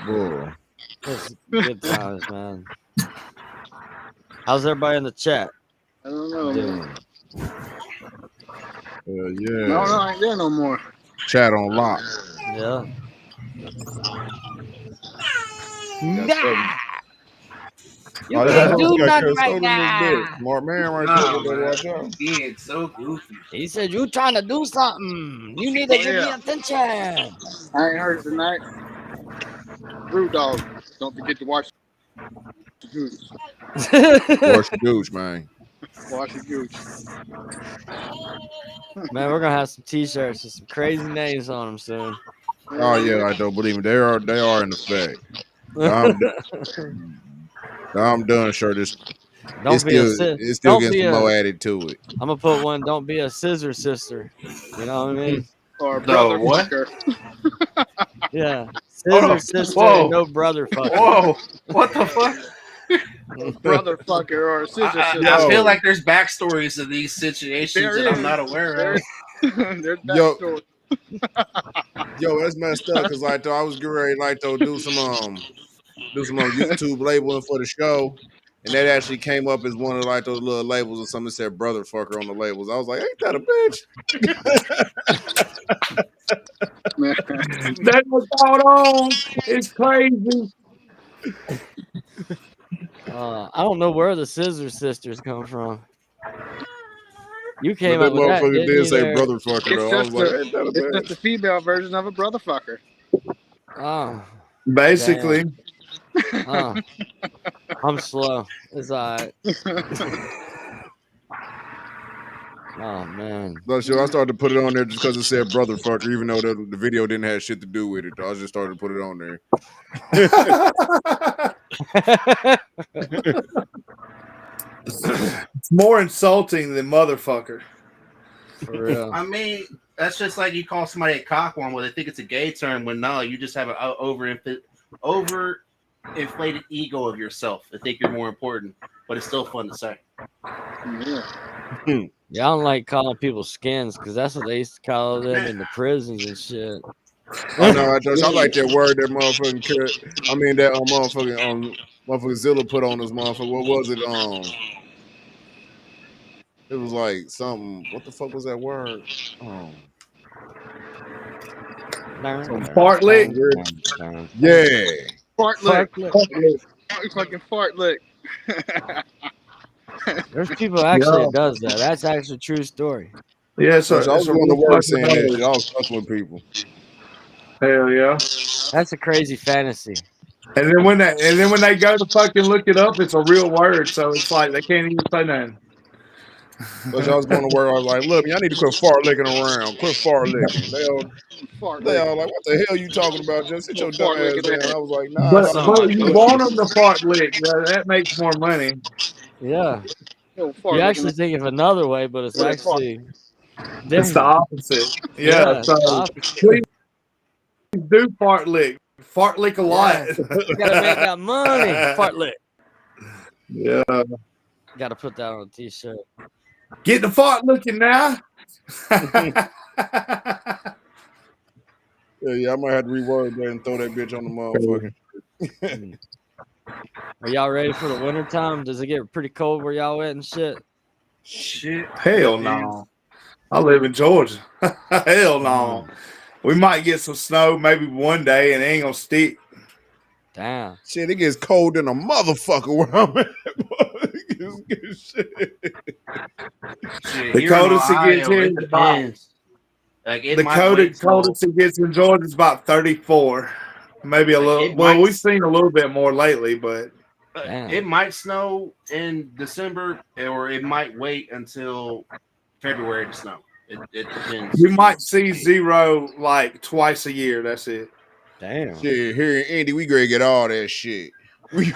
Whoa. Good times, man. How's everybody in the chat? I don't know. Yeah. No, I ain't there no more. Chat on lock. Yeah. You can't do nothing right now. Smart man right there. Watch out. Being so goofy. He said, you trying to do something. You need to give me attention. I ain't heard tonight. Brew dog. Don't forget to watch the gooch. Watch the gooch, man. Watch the gooch. Man, we're gonna have some t-shirts with some crazy names on them soon. Oh yeah, I don't believe me. They are in effect. I'm done, sure. It still gets some more added to it. I'm gonna put one. Don't be a scissor sister. You know what I mean? Or brother what? fucker. Yeah, Scissor sister and no brother fucker. Whoa, what the fuck? Brother fucker or sister I sister. feel like there's backstories to these situations There that I'm is. not aware There of. There's Yo. backstory. Yo, that's messed up because like though I was getting ready like to do some YouTube labeling for the show, and that actually came up as one of like those little labels or something that said brother fucker on the labels. I was like, ain't that a bitch? That's what's going on. It's crazy. I don't know where the Scissor Sisters come from. You But came that up with that, motherfucker didn't did you? say There? brother fucker It's though. I was just like, ain't that a it's bitch? just the female version of a brother fucker. Oh, Basically. oh, I'm slow. It's alright. Oh man. No, sure. I started to put it on there just because it said brother fucker, even though the video didn't have shit to do with it. I just started to put it on there. It's more insulting than motherfucker. For real. I mean, that's just like you call somebody a cockworm where they think it's a gay term when no, you just have an overinflated ego of yourself. I think you're more important, but it's still fun to say. Yeah, I don't like calling people skins because that's what they used to call them in the prisons and shit. I know. I like that word that motherfucking cut. I mean that motherfucking Zilla put on this motherfucker. What was it? It was like something. What the fuck was that word? Fart lick. Yeah. Fart lick. Fucking fart lick. There's people actually that does that. That's actually a true story. Yeah, So I was going to work saying that shit. I was fucking with people. Hell yeah. That's a crazy fantasy. And then when they go to fucking look it up, it's a real word, so it's like they can't even say nothing. But I was going to work. I was like, look, y'all need to quit fart licking around. Quit fart licking. They all like, what the hell you talking about? Just sit your dumb ass down. I was like, nah. But you want them to fart lick. That makes more money. Yeah. You actually think of another way, but it's actually different. It's the opposite. Yeah. So please do fart lick. Fart lick a lot. You gotta make that money. Fart lick. Yeah. Gotta put that on a t-shirt. Get the fart looking now. Yeah, I might have to reword that and throw that bitch on the motherfucker. Are y'all ready for the winter time? Does it get pretty cold where y'all at and shit? Shit. Hell no. I live in Georgia. Hell no. We might get some snow maybe one day and it ain't gonna stick. Damn. Shit, it gets cold than a motherfucker where I'm at. The coldest it gets here is about the coldest it gets in Georgia is about 34. Maybe a little. Well, we've seen a little bit more lately, but it might snow in December, or it might wait until February to snow. It depends. We might see zero like twice a year. That's it. Damn. Shit, here in Indy, we gonna get all that shit. So you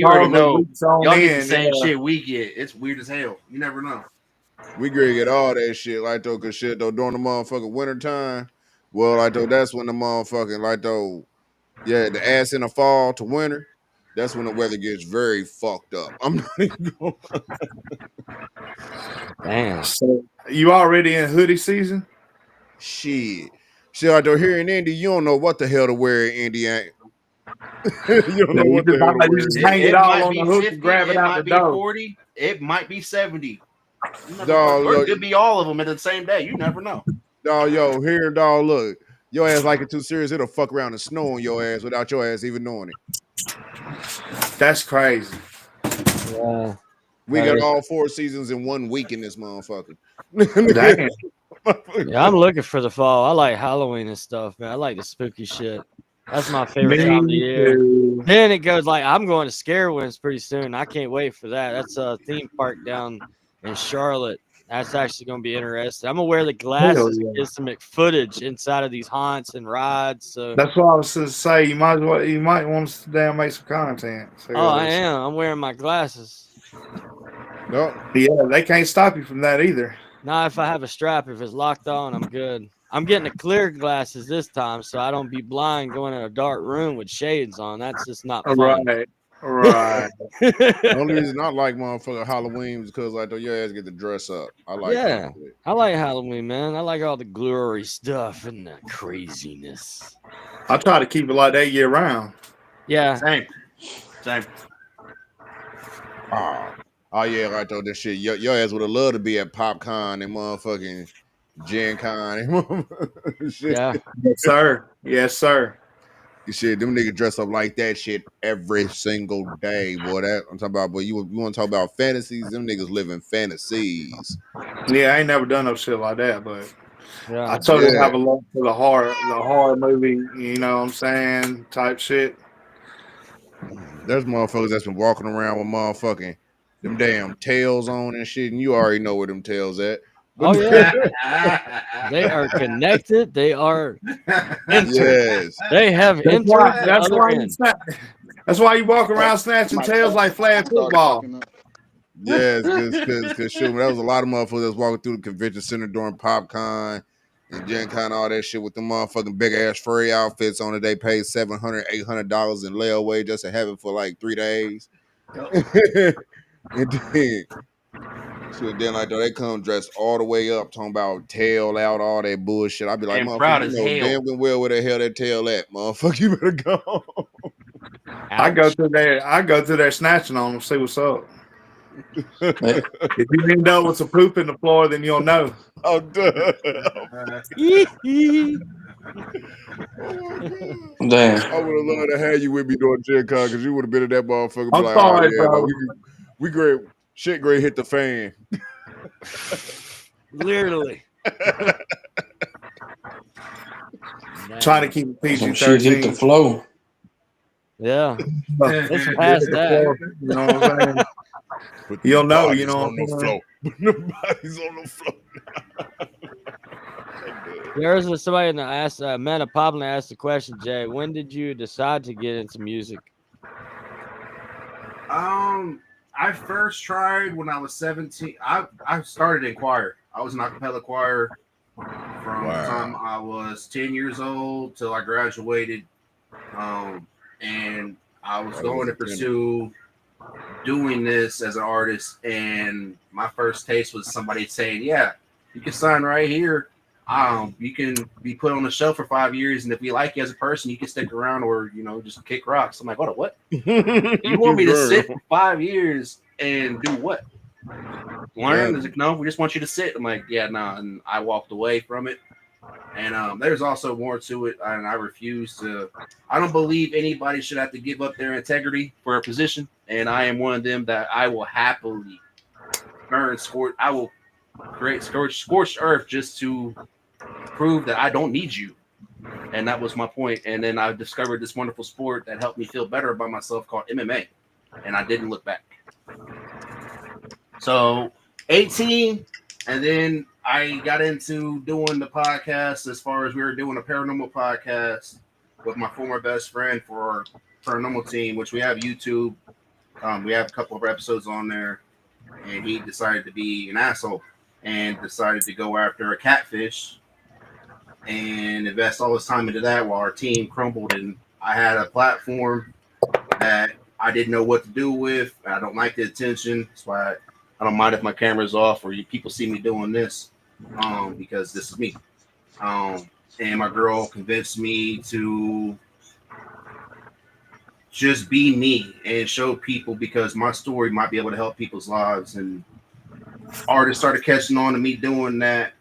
already know. Y'all get the same shit we get. It's weird as hell. You never know. We gonna get all that shit like though, cause shit though during the motherfucking winter time. Well, like though, that's when the motherfucking like though, yeah, the ass in the fall to winter. That's when the weather gets very fucked up. I'm not even going. Damn. So you already in hoodie season? Shit. Like though, here in Indy, you don't know what the hell to wear in Indy. You don't know what the hell to wear. You just hang it all on the hook and grab it out the door. 40. It might be 70. Dog, or it could be all of them in the same day. You never know. Dog, yo, here, dog, look. Your ass like it too serious, it'll fuck around and snow on your ass without your ass even knowing it. That's crazy. Yeah. We got all 4 seasons in 1 week in this motherfucker. Damn. Yeah, I'm looking for the fall. I like Halloween and stuff, man. I like the spooky shit. That's my favorite time of the year. Then it goes like I'm going to Scarewinds pretty soon. I can't wait for that. That's a theme park down in Charlotte. That's actually going to be interesting. I'm gonna wear the glasses and get some footage inside of these haunts and rides. So that's what I was going to say. You might want to damn make some content. So I am. I'm wearing my glasses. No. Yeah, they can't stop you from that either. Nah, if I have a strap, if it's locked on, I'm good. I'm getting the clear glasses this time, so I don't be blind going in a dark room with shades on. That's just not fun. Right. Right. The only reason I like motherfucking Halloween is because like your ass get to dress up. I like that shit. I like Halloween, man. I like all the glory stuff and the craziness. I try to keep it like that year round. Yeah. Same. Oh yeah, right though. This shit, your ass would have loved to be at PopCon and motherfucking Gen Con and shit. Yeah. Yes, sir. Yes, sir. Shit, them niggas dress up like that shit every single day, boy. That I'm talking about, boy. You want to talk about fantasies? Them niggas living fantasies. Yeah, I ain't never done no shit like that, but Yeah. I totally have a love for the horror movie, you know what I'm saying, type shit. There's motherfuckers that's been walking around with motherfucking them damn tails on and shit, and you already know where them tails at. Oh yeah, they are connected. They are yes. They have entered the other end. That's why you walk around snatching tails like flag football. Yes, because shoot, there was a lot of motherfuckers that was walking through the convention center during PopCon and Gen Con, all that shit with the motherfucking big ass furry outfits on it. They paid $700, $800 in layaway just to have it for like 3 days. And then like though they come dressed all the way up, talking about tail out, all that bullshit. I'd be like, motherfucker, you know damn well where the hell that tail at, motherfucker. You better go. I go through there snatching on them, see what's up. If you end up with some poop in the floor, then you'll know. Oh, duh. Damn. I would have loved to have you with me during Gen Con because you would have been in that motherfucker. I'm Like, sorry, oh, yeah, bro. We great. Shit great hit the fan. Literally. Trying to keep PG-13. Some shit hit the flow. Yeah. It's past that. You know what I'm saying? You'll know, you know. On the floor. Nobody's on the floor. There's somebody in the asked, Amanda Poplin asked the question, Jay, when did you decide to get into music? I first tried when I was 17. I started in choir. I was in a cappella choir from the time I was 10 years old till I graduated. And I was going to pursue doing this as an artist. And my first taste was somebody saying, yeah, you can sign right here. You can be put on the shelf for 5 years, and if we like you as a person, you can stick around or, you know, just kick rocks. I'm like, what? You want me to sit for 5 years and do what? Learn? Like, no, we just want you to sit. I'm like, yeah, nah. And I walked away from it. And there's also more to it, and I refuse to. I don't believe anybody should have to give up their integrity for a position, and I am one of them that I will happily burn scorch. I will create scorched earth just to prove that I don't need you. And that was my point. And then I discovered this wonderful sport that helped me feel better about myself called MMA, and I didn't look back. So 18, and then I got into doing the podcast as far as we were doing a paranormal podcast with my former best friend for our paranormal team, which we have YouTube. We have a couple of episodes on there, and he decided to be an asshole and decided to go after a catfish and invest all his time into that while our team crumbled. And I had a platform that I didn't know what to do with. I don't like the attention. That's why I don't mind if my camera's off or you people see me doing this, because this is me. And my girl convinced me to just be me and show people, because my story might be able to help people's lives. And artists started catching on to me doing that,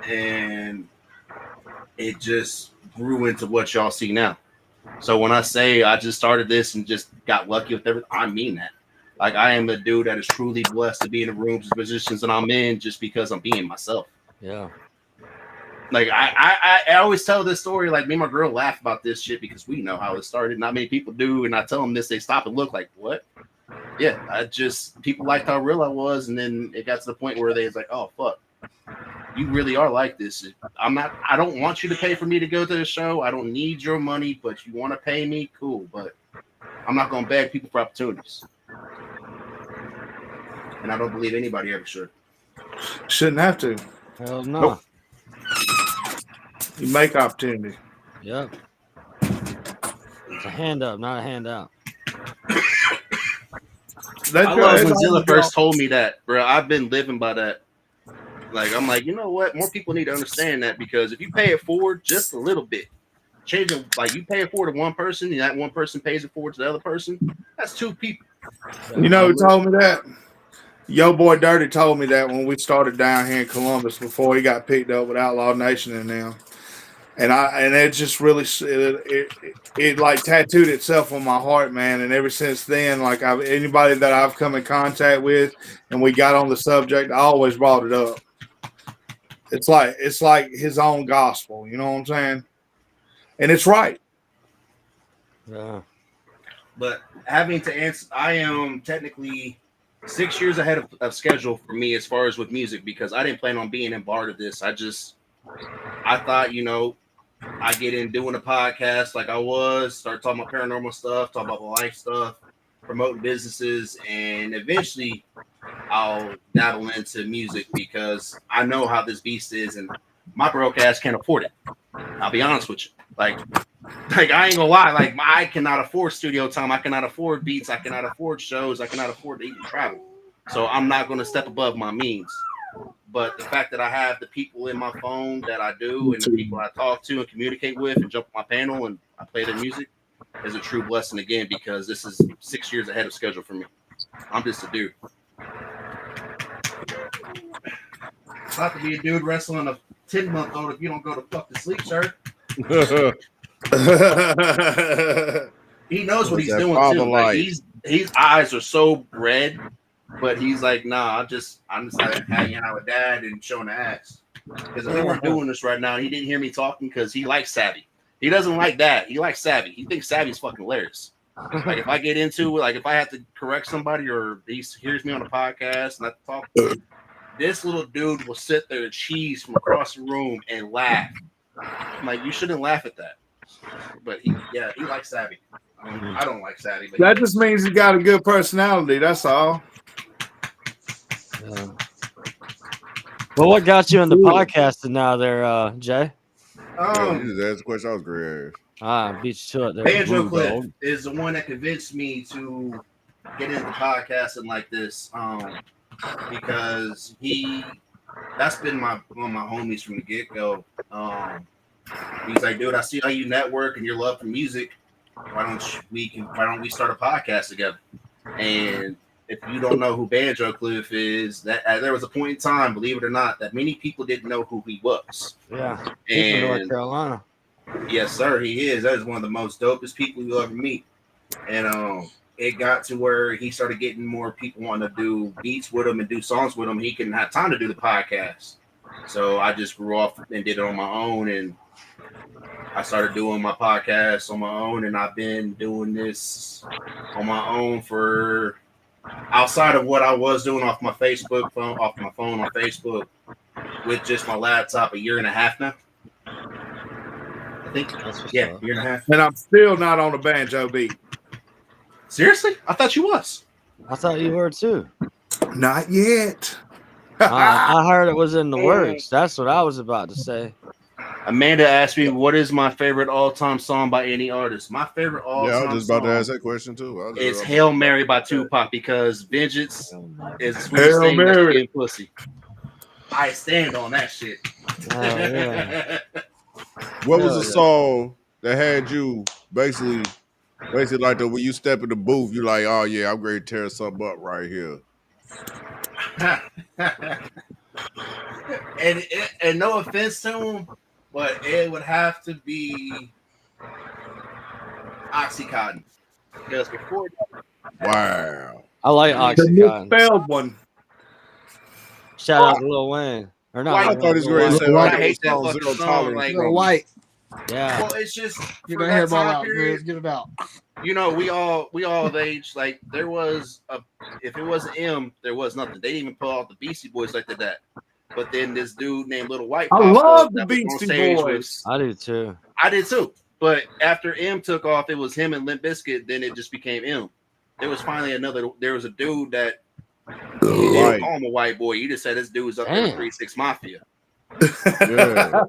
and it just grew into what y'all see now. So when I say I just started this and just got lucky with everything, I mean that. Like, I am a dude that is truly blessed to be in the rooms and positions that I'm in just because I'm being myself. Yeah. Like, I always tell this story. Like, me and my girl laugh about this shit because we know how it started. Not many people do. And I tell them this, they stop and look like, what? Yeah, people liked how real I was. And then it got to the point where they was like, oh, fuck. You really are like this. I don't want you to pay for me to go to the show. I don't need your money, but you want to pay me? Cool. But I'm not going to beg people for opportunities. And I don't believe anybody ever should. Shouldn't have to. Hell no. Nope. You make opportunity. Yep. It's a hand up, not a handout. I love when Zilla first told me that, bro. I've been living by that. Like, I'm like, you know what? More people need to understand that, because if you pay it forward just a little bit, changing, like, you pay it forward to one person and that one person pays it forward to the other person, that's two people. You know who told me that? Yo boy Dirty told me that when we started down here in Columbus before he got picked up with Outlaw Nation and them. And it just really it like tattooed itself on my heart, man. And ever since then, like anybody that I've come in contact with, and we got on the subject, I always brought it up. It's like his own gospel, you know what I'm saying? And it's right. Yeah. But having to answer, I am technically 6 years ahead of schedule for me as far as with music, because I didn't plan on being in part of this. I thought, you know, I get in doing a podcast like I was, start talking about paranormal stuff, talk about life stuff, promoting businesses, and eventually I'll dabble into music, because I know how this beast is, and my broke ass can't afford it. I'll be honest with you. Like I ain't gonna lie, like I cannot afford studio time, I cannot afford beats, I cannot afford shows, I cannot afford to even travel. So I'm not gonna step above my means. But the fact that I have the people in my phone that I do, and the people I talk to and communicate with and jump on my panel and I play their music is a true blessing again, because this is 6 years ahead of schedule for me. I'm just a dude. It's about to be a dude wrestling a 10-month-old if you don't go to fuck to sleep, sir. He knows what he's doing too. Like his eyes are so red, but he's like, nah, I'm just like hanging out with dad and showing the ass. Because if we weren't doing this right now, he didn't hear me talking because he likes Savvy. He doesn't like that. He likes Savvy. He thinks Savvy's fucking hilarious. Like if I get into it, like if I have to correct somebody or he hears me on a podcast and I talk to him, this little dude will sit there and cheese from across the room and laugh. I'm like, you shouldn't laugh at that. But he likes Savvy. I don't like Savvy. But that just means he got a good personality. That's all. Yeah. Well, what got you into podcasting now, there, Jay? You just asked the question. I was great. Beat you to it. There. Banjo Cliff is the one that convinced me to get into podcasting like this. Because that's been one of my homies from the get-go. He's like, dude, I see how you network and your love for music. Why don't we start a podcast together? And if you don't know who Banjo Cliff is, that there was a point in time, believe it or not, that many people didn't know who he was. Yeah, he's from North Carolina. Yes, sir, he is. That is one of the most dopest people you'll ever meet. And it got to where he started getting more people wanting to do beats with him and do songs with him. He couldn't have time to do the podcast. So I just grew off and did it on my own, and I started doing my podcast on my own, and I've been doing this on my own for outside of what I was doing off my phone on Facebook with just my laptop, a year and a half now. I think, year and a half. And I'm still not on a banjo beat. Seriously? I thought you was. I thought you were too. Not yet. I heard it was in the works. That's what I was about to say. Amanda asked me, what is my favorite all-time song by any artist? My favorite all-time song. I was just about to ask that question too. It's Hail Mary by Tupac, because vengeance is the sweetest thing that's getting pussy. I stand on that shit. Yeah. What was the song that had you basically like when you step in the booth, you're like, oh yeah, I'm ready to tear something up right here. and no offense to him, but it would have to be Oxycontin. Because before wow. I like Oxycontin. The misspelled one. Shout out to Lil Wayne. Or not. I thought he was going to say, I hate that fucking song. Like, White. Yeah. Well, it's just Get the hairball out, Chris. Get it out. You know, we all of age. Like there was if it wasn't M, there was nothing. They didn't even pull out the Beastie Boys like that. But then this dude named Little White. I love the Beastie Boys. I do too. I did too. But after M took off, it was him and Limp Bizkit. Then it just became M. There was finally there was a dude that you didn't call him a white boy. You just said this dude was up there with 3-6 Mafia. Yeah.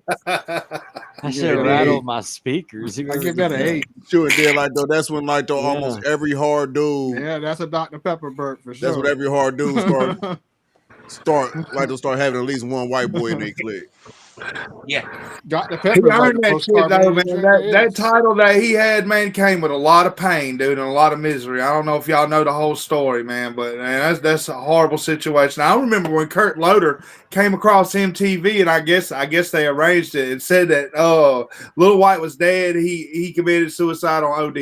I should have rattled my speakers. I give that an 8. Sure, and then like though, that's when like though Yeah. almost every hard dude. Yeah, that's a Dr. Pepper burp for sure. That's when every hard dude start having at least one white boy in their clique. Yeah. Dr. He Pepper like earned the that most shit though, carbonated man. drink there That is. title that he had, man, came with a lot of pain, dude, and a lot of misery. I don't know if y'all know the whole story, man, but man, that's a horrible situation. I remember when Kurt Loder came across MTV, and I guess they arranged it and said that Lil White was dead. He committed suicide on OD.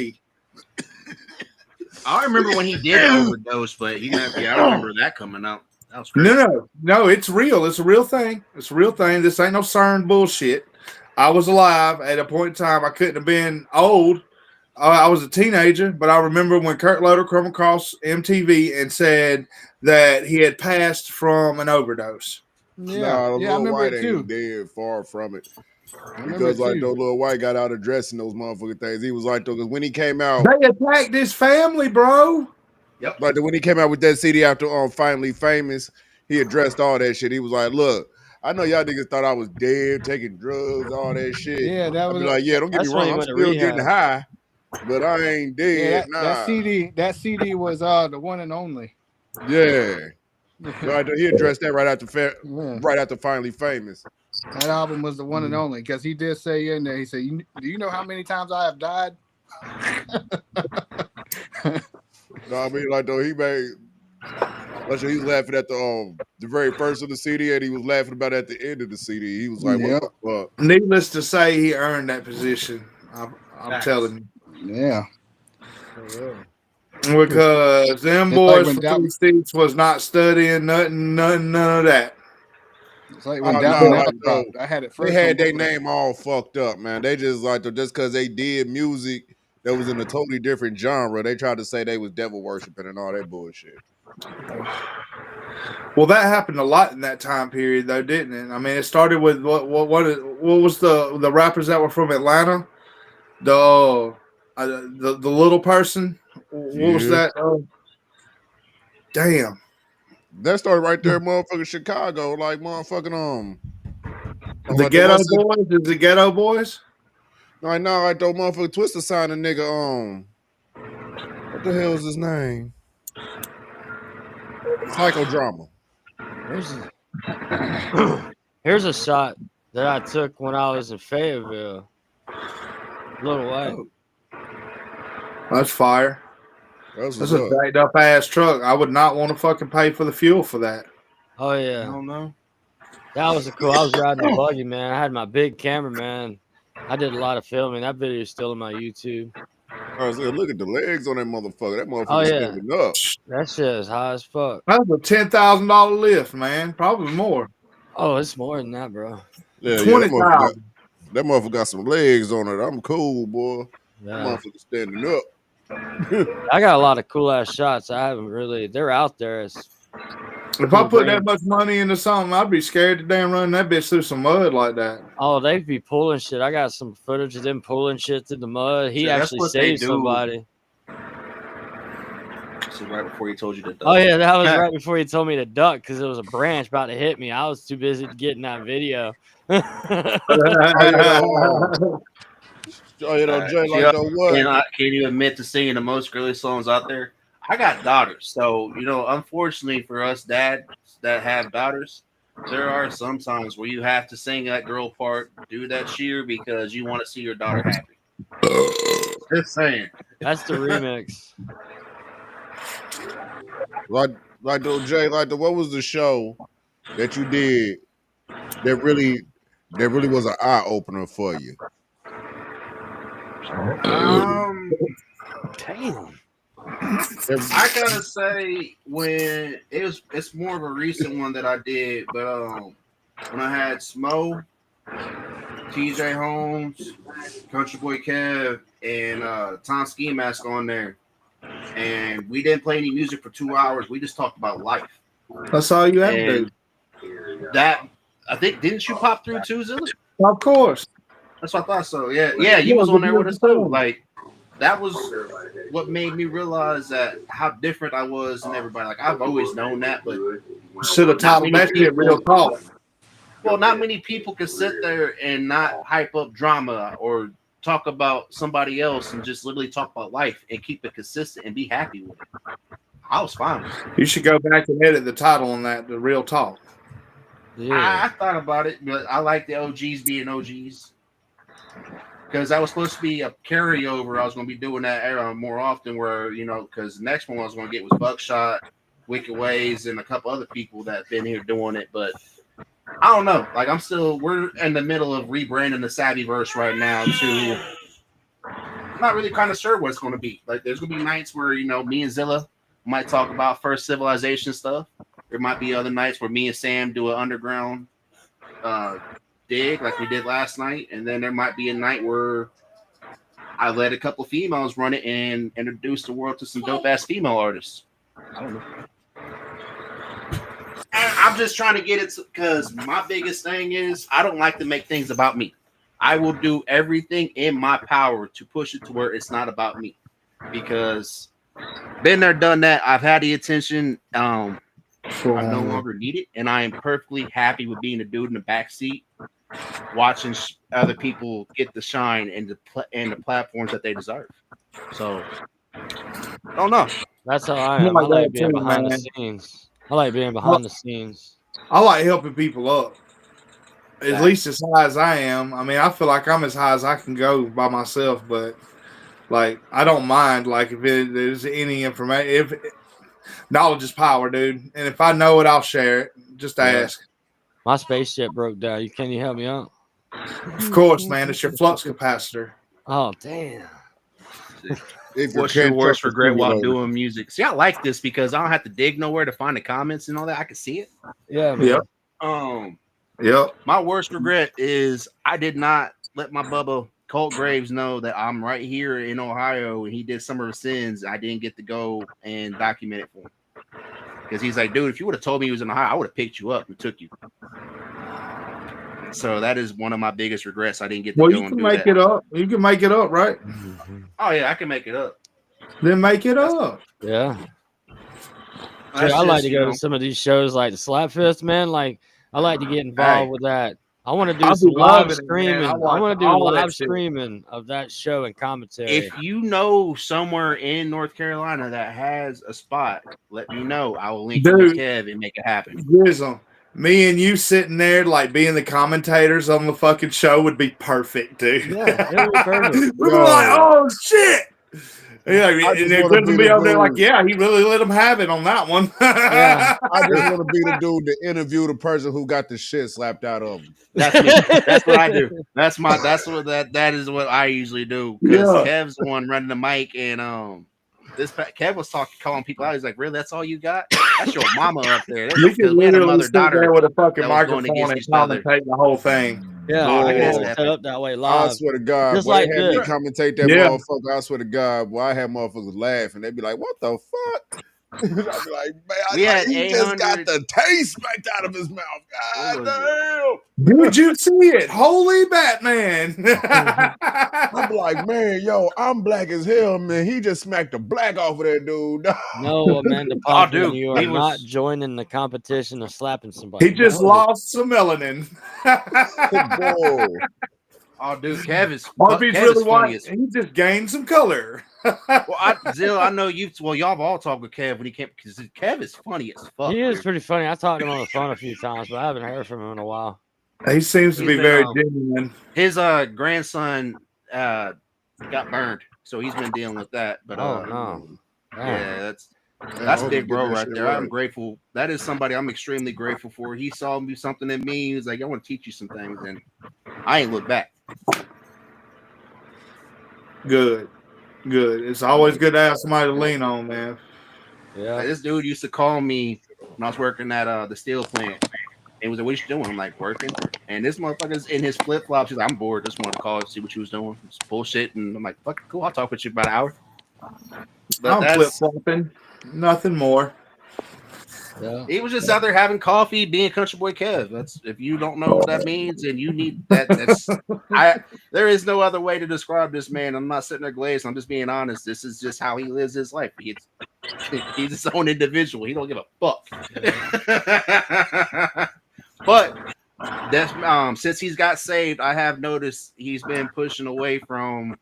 I remember when he did overdose, but I don't remember that coming out. That was crazy. No, it's real. It's a real thing. It's a real thing. This ain't no CERN bullshit. I was alive at a point in time. I couldn't have been old. I was a teenager, but I remember when Kurt Loder came across MTV and said that he had passed from an overdose. Yeah, I Lil remember White it too. ain't dead, far from it. Because like though Lil White got out addressing those motherfucking things, he was like though, because when he came out, they attacked his family, bro. Yep. Like when he came out with that CD after Finally Famous, he addressed all that shit. He was like, "Look, I know y'all niggas thought I was dead, taking drugs, all that shit. Yeah, that I'd was be like, yeah, don't get me That's when wrong, he I'm went to still getting rehab. high, but I ain't dead. That CD was the one and only. Yeah. Right, he addressed that right after Finally Famous. That album was the one and only because he did say in there. He said, "Do you know how many times I have died?" No, I mean, like though he made. He's laughing at the very first of the CD, and he was laughing about at the end of the CD. He was like, "What the fuck?" Needless to say, he earned that position. I'm telling you. Yeah. Because them It's boys like for when 3 Seats was not studying none of that. It's like when Down dropped. I had it first. They had their name all fucked up, man. They just like just because they did music that was in a totally different genre, they tried to say they was devil worshiping and all that bullshit. Well, that happened a lot in that time period, though, didn't it? I mean, it started with what was the rappers that were from Atlanta, the little person. What was that? Damn. That started right there, motherfucking Chicago, like motherfucking The Ghetto Boys. Is the Ghetto Boys? Right now, like those motherfucking Twister signed a nigga. What the hell is his name? Psychodrama. Here's a shot that I took when I was in Fayetteville. Little White. That's fire. That's a jacked up ass truck. I would not want to fucking pay for the fuel for that. Oh yeah. I don't know. That was cool. I was riding a buggy, man. I had my big camera, man. I did a lot of filming. That video is still on my YouTube. I was like, look at the legs on that motherfucker. That motherfucker standing up. That shit is high as fuck. That's a $10,000 lift, man. Probably more. Oh, it's more than that, bro. Yeah, $20,000. That motherfucker got some legs on it. I'm cool, boy. Yeah. That motherfucker standing up. I got a lot of cool ass shots. I haven't really. They're out there. If I put that much money into something, I'd be scared to damn run that bitch through some mud like that. Oh, they'd be pulling shit. I got some footage of them pulling shit through the mud. He actually saved somebody. So right before he told you to duck. Oh yeah, that was right before he told me to duck because there was a branch about to hit me. I was too busy getting that video. Jay, like what? Can you admit to singing the most girly songs out there? I got daughters, so unfortunately for us dads that have daughters, there are some times where you have to sing that girl part, do that cheer because you want to see your daughter happy. Just saying. That's the remix. Like Jay, what was the show that you did that really was an eye opener for you? Damn. I gotta say when it's more of a recent one that I did, but when I had Smo, TJ Holmes, Country Boy Kev, and Tom Ski Mask on there, and we didn't play any music for 2 hours. We just talked about life. That's all you have to do. That I think didn't you pop through too, Zilla? Of course. That's what I thought. So yeah, you was on there with us too. Like that was what made me realize that how different I was than everybody. Like I've always known that, but should have titled that shit Real Talk. Well, not many people can sit there and not hype up drama or talk about somebody else and just literally talk about life and keep it consistent and be happy with it. I was fine with it. You should go back and edit the title on that, the real talk. Yeah. I thought about it, but I like the OGs being OGs. Because that was supposed to be a carryover. I was going to be doing that more often where, because the next one I was going to get was Buckshot, Wicked Ways, and a couple other people that have been here doing it. But I don't know. Like, we're in the middle of rebranding the Savvyverse right now to, I'm not really kind of sure what it's going to be. Like, there's going to be nights where, me and Zilla might talk about First Civilization stuff. There might be other nights where me and Sam do an underground dig like we did last night, and then there might be a night where I let a couple females run it and introduce the world to some dope ass female artists. I don't know. And I'm just trying to get it because my biggest thing is I don't like to make things about me. I will do everything in my power to push it to where it's not about me, because been there, done that. I've had the attention. I no longer need it, and I am perfectly happy with being a dude in the back seat, watching other people get the shine and the platforms that they deserve. So, I don't know. That's how I am. I like being behind the scenes. I like being behind the scenes. I like helping people up. At least as high as I am. I mean, I feel like I'm as high as I can go by myself, but like I don't mind. Like if there's any information, knowledge is power, dude. And if I know it, I'll share it. Just ask. My spaceship broke down. Can you help me out? Of course, man. It's your flux capacitor. Oh, damn. What's your worst regret while doing music? See, I like this because I don't have to dig nowhere to find the comments and all that. I can see it. Yeah, man. Yep. My worst regret is I did not let my Bubba Colt Graves know that I'm right here in Ohio and he did Summer of Sins. I didn't get to go and document it for him. Because he's like, dude, if you would have told me he was in Ohio, I would have picked you up and took you. So that is one of my biggest regrets. I didn't get to go and do that. Well, you can make it up. You can make it up, right? Oh, yeah, I can make it up. Then make it up. Yeah. I like to go to some of these shows like the Slapfest, man. Like, I like to get involved with that. I want to do some live streaming. I want to do live streaming of that show and commentary. If you know somewhere in North Carolina that has a spot, let me know. I will link you with Kev and make it happen. Me and you sitting there, like being the commentators on the fucking show, would be perfect, dude. Yeah, it would be perfect. We were like, oh shit. Yeah, and they're going to be over there like, yeah, he really let him have it on that one. Yeah, I just want to be the dude to interview the person who got the shit slapped out of him. That's me. That's what I do. That is what I usually do. Because Kev's the one running the mic, and Kev was calling people out. He's like, really? That's all you got? That's your mama up there. You can literally sit there with a fucking microphone and commentate the whole thing. Yeah, I can set up that way live. I swear to God, just boy, like they had me commentate that motherfucker. I swear to God, boy, I had motherfuckers laugh and they'd be like, "What the fuck?" I'd be like, "Man, he just got the taste smacked out of his mouth." God damn! Did you see it? Holy Batman! I'm like, man, yo, I'm black as hell, man. He just smacked the black off of that dude. No, Amanda Parker, you are not joining the competition of slapping somebody. He just lost some melanin. Oh, dude, Kev is really white. He just gained some color. Zill, I know you. Well, y'all have all talked with Kev when he came because Kev is funny as fuck. He is pretty funny. I talked to him on the phone a few times, but I haven't heard from him in a while. He seems to be very genuine. His grandson got burned, so he's been dealing with that. But yeah, that's big bro right there. I'm grateful. That is somebody I'm extremely grateful for. He saw me something in me. He was like, I want to teach you some things, and I ain't look back. Good. It's always good to have somebody to lean on, man. Yeah. Like, this dude used to call me when I was working at the steel plant. And he was like, what you doing? I'm like, working. And this motherfucker's in his flip-flops. He's like, I'm bored. Just wanted to call and see what you was doing. It's bullshit. And I'm like, fuck, cool. I'll talk with you about an hour. But I'm flip-flopping. Nothing more. Yeah. He was just out there having coffee, being Country Boy Kev. That's if you don't know what that means, and you need that. There is no other way to describe this man. I'm not sitting there glazed. I'm just being honest. This is just how he lives his life. He's his own individual. He don't give a fuck. But That's since he's got saved, I have noticed he's been pushing away from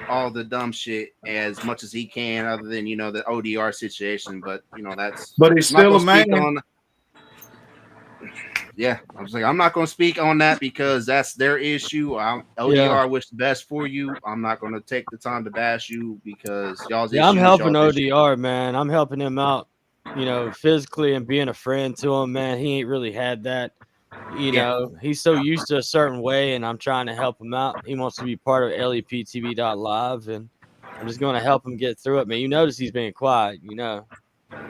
all the dumb shit as much as he can, other than the ODR situation. But that's. But he's I'm not still a gonna speak man. on. Yeah, I was like, I'm not going to speak on that because that's their issue. ODR wish the best for you. I'm not going to take the time to bash you because y'all's issues. I'm helping y'all's ODR, issues. man. I'm helping him out, physically and being a friend to him, man. He ain't really had that. He's so used to a certain way, and I'm trying to help him out. He wants to be part of LEPtv.Live, and I'm just going to help him get through it, man. You notice he's being quiet,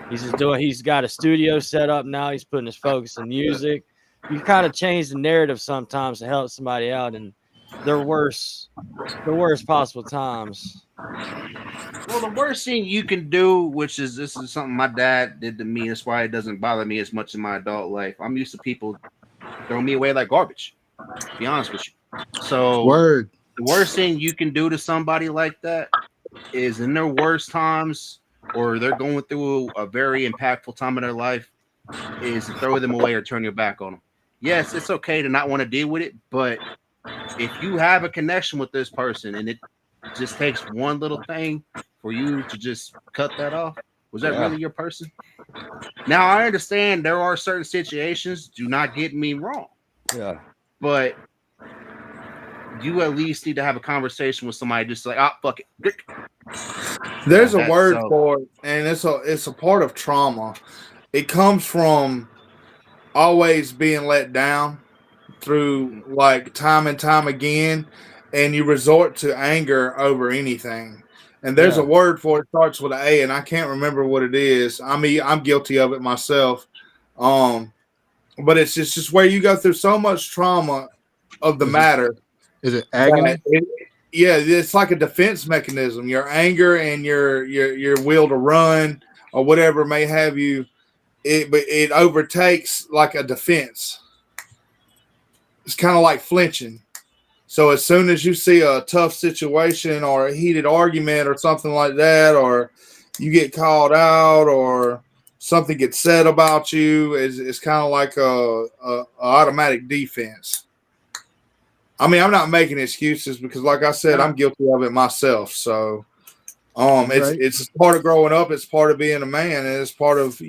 he's got a studio set up now. He's putting his focus in music. You kind of change the narrative sometimes to help somebody out in the worst possible times. Well, the worst thing you can do, this is something my dad did to me. That's why it doesn't bother me as much in my adult life. I'm used to people throwing me away like garbage, to be honest with you. So the worst thing you can do to somebody like that is in their worst times, or they're going through a very impactful time in their life, is to throw them away or turn your back on them. Yes, it's okay to not want to deal with it, but if you have a connection with this person and it just takes one little thing for you to just cut that off, was that really your person? Now, I understand there are certain situations, do not get me wrong. Yeah. But you at least need to have a conversation with somebody just like, fuck it. There's a word for it, and it's a part of trauma. It comes from always being let down through like time and time again, and you resort to anger over anything. And there's a word for it, starts with an A, and I can't remember what it is. I mean, I'm guilty of it myself. But it's just where you go through so much trauma of the matter. Is it agony? It's like a defense mechanism. Your anger and your will to run or whatever may have you, it overtakes like a defense. It's kind of like flinching. So as soon as you see a tough situation or a heated argument or something like that, or you get called out or something gets said about you, it's kind of like a automatic defense. I mean, I'm not making excuses because, like I said, I'm guilty of it myself. So, it's part of growing up. It's part of being a man, and it's part of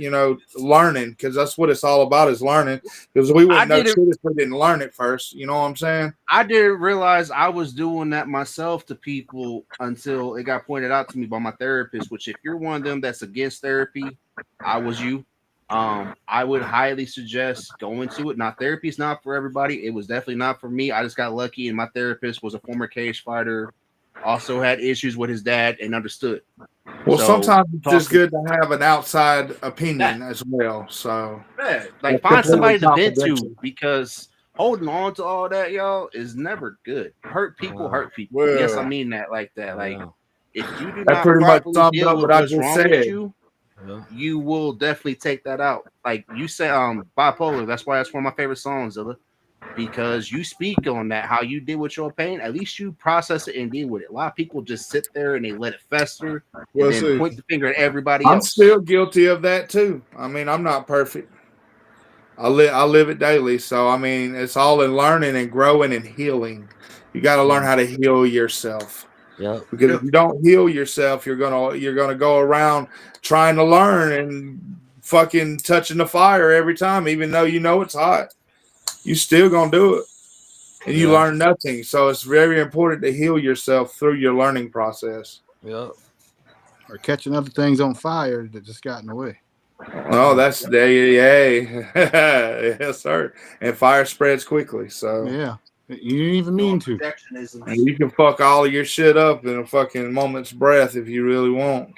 learning, because that's what it's all about, is learning. Because we wouldn't know shit if we didn't learn it first. You know what I'm saying? I didn't realize I was doing that myself to people until it got pointed out to me by my therapist. Which, if you're one of them that's against therapy, I was you. I would highly suggest going to it. Now, therapy is not for everybody. It was definitely not for me. I just got lucky, and my therapist was a former cage fighter, also had issues with his dad, and understood. Well, sometimes it's just good to have an outside opinion as well. So, like, find somebody to vent to, because holding on to all that, y'all, is never good. Hurt people. Well, yes, I mean that like that. Like, if you do not properly deal with what's wrong with you, you will definitely take that out. Like you said, bipolar. That's why that's one of my favorite songs, Zilla, because you speak on that, how you deal with your pain. At least you process it and deal with it. A lot of people just sit there and they let it fester and then point the finger at everybody else. I'm still guilty of that too. I mean, I'm not perfect. I live it daily. So I mean, it's all in learning and growing and healing. You got to learn how to heal yourself. Yeah. Because if you don't heal yourself, you're gonna go around trying to learn and fucking touching the fire every time, even though you know it's hot. You still gonna do it, and you learn nothing. So it's very important to heal yourself through your learning process. Yeah. Or catching other things on fire that just got in the way. Oh, that's yes, sir. And fire spreads quickly. So you didn't even mean to. And you can fuck all of your shit up in a fucking moment's breath if you really want.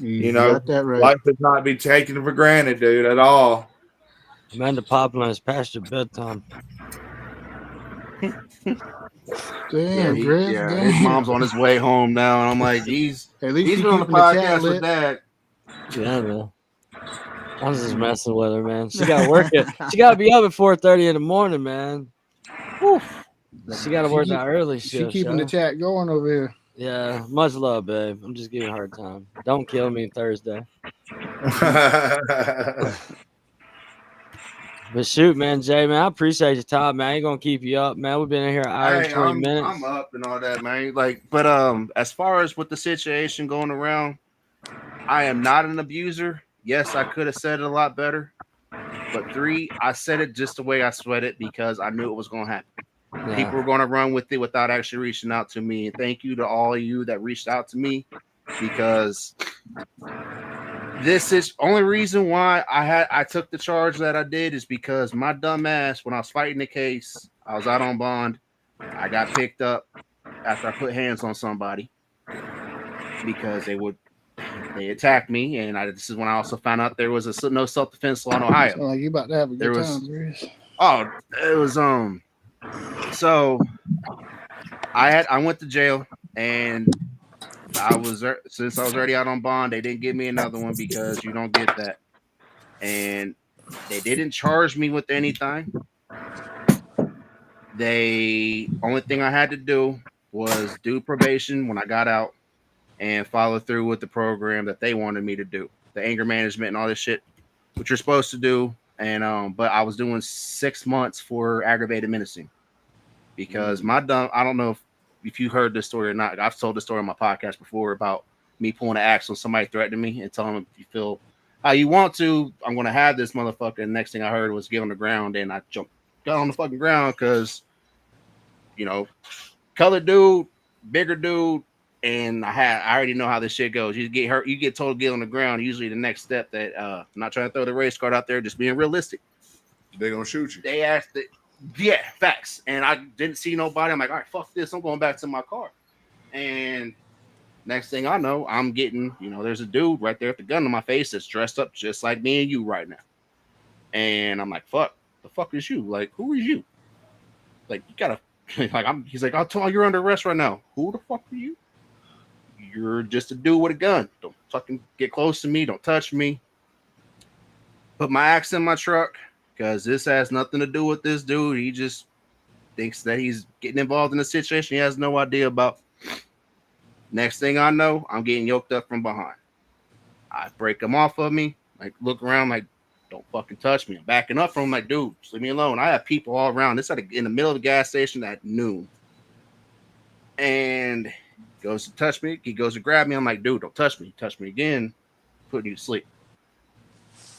You got that right. Life does not be taken for granted, dude, at all. Amanda Poplin is past your bedtime. Damn, his mom's on his way home now, and I'm like, he's been on the podcast with Dad. Yeah, man. I was just messing with her, man. She got to work it. She got to be up at 4:30 in the morning, man. Whew. She got to work that early shift. She keeping the chat going over here. Yeah, much love, babe. I'm just giving her a hard time. Don't kill me Thursday. But shoot, man, Jay, man, I appreciate your time, man. I ain't gonna keep you up, man. We've been in here an hour and 20 minutes. I'm up and all that, man. Like, but as far as with the situation going around, I am not an abuser. Yes, I could have said it a lot better. But 3, I said it just the way I said it because I knew it was gonna happen. Yeah. People were gonna run with it without actually reaching out to me. And thank you to all of you that reached out to me, because this is only reason why I took the charge that I did is because my dumb ass, when I was fighting the case, I was out on bond. I got picked up after I put hands on somebody because they attacked me, and this is when I also found out there was a no self-defense law in Ohio. Sound like you about to have a good time, Chris. Oh, it was so I went to jail, and since I was already out on bond, they didn't give me another one because you don't get that. And they didn't charge me with anything. Only thing I had to do was do probation when I got out and follow through with the program that they wanted me to do, the anger management and all this shit, which you're supposed to do. And but I was doing 6 months for aggravated menacing because I don't know if you heard this story or not. I've told the story on my podcast before about me pulling an axe on somebody threatening me and telling them, if you feel how you want to, I'm going to have this motherfucker. And the next thing I heard was get on the ground, and I got on the fucking ground because, colored dude, bigger dude, and I already know how this shit goes. You get hurt, you get told to get on the ground. Usually the next step that I'm not trying to throw the race card out there, just being realistic. They're gonna shoot you. They asked it, yeah, facts. And I didn't see nobody. I'm like, all right, fuck this. I'm going back to my car. And next thing I know, I'm getting, there's a dude right there with the gun in my face that's dressed up just like me and you right now. And I'm like, fuck, the fuck is you? Like, who is you? Like, you gotta, he's like, I'll tell you, you're under arrest right now. Who the fuck are you? You're just a dude with a gun. Don't fucking get close to me. Don't touch me. Put my axe in my truck because this has nothing to do with this dude. He just thinks that he's getting involved in a situation he has no idea about. Next thing I know, I'm getting yoked up from behind. I break him off of me. Like, look around, like, don't fucking touch me. I'm backing up from him, like, dude, just leave me alone. I have people all around. This in the middle of the gas station at noon. And he goes to touch me. He goes to grab me. I'm like, dude, don't touch me. Touch me again, putting you to sleep.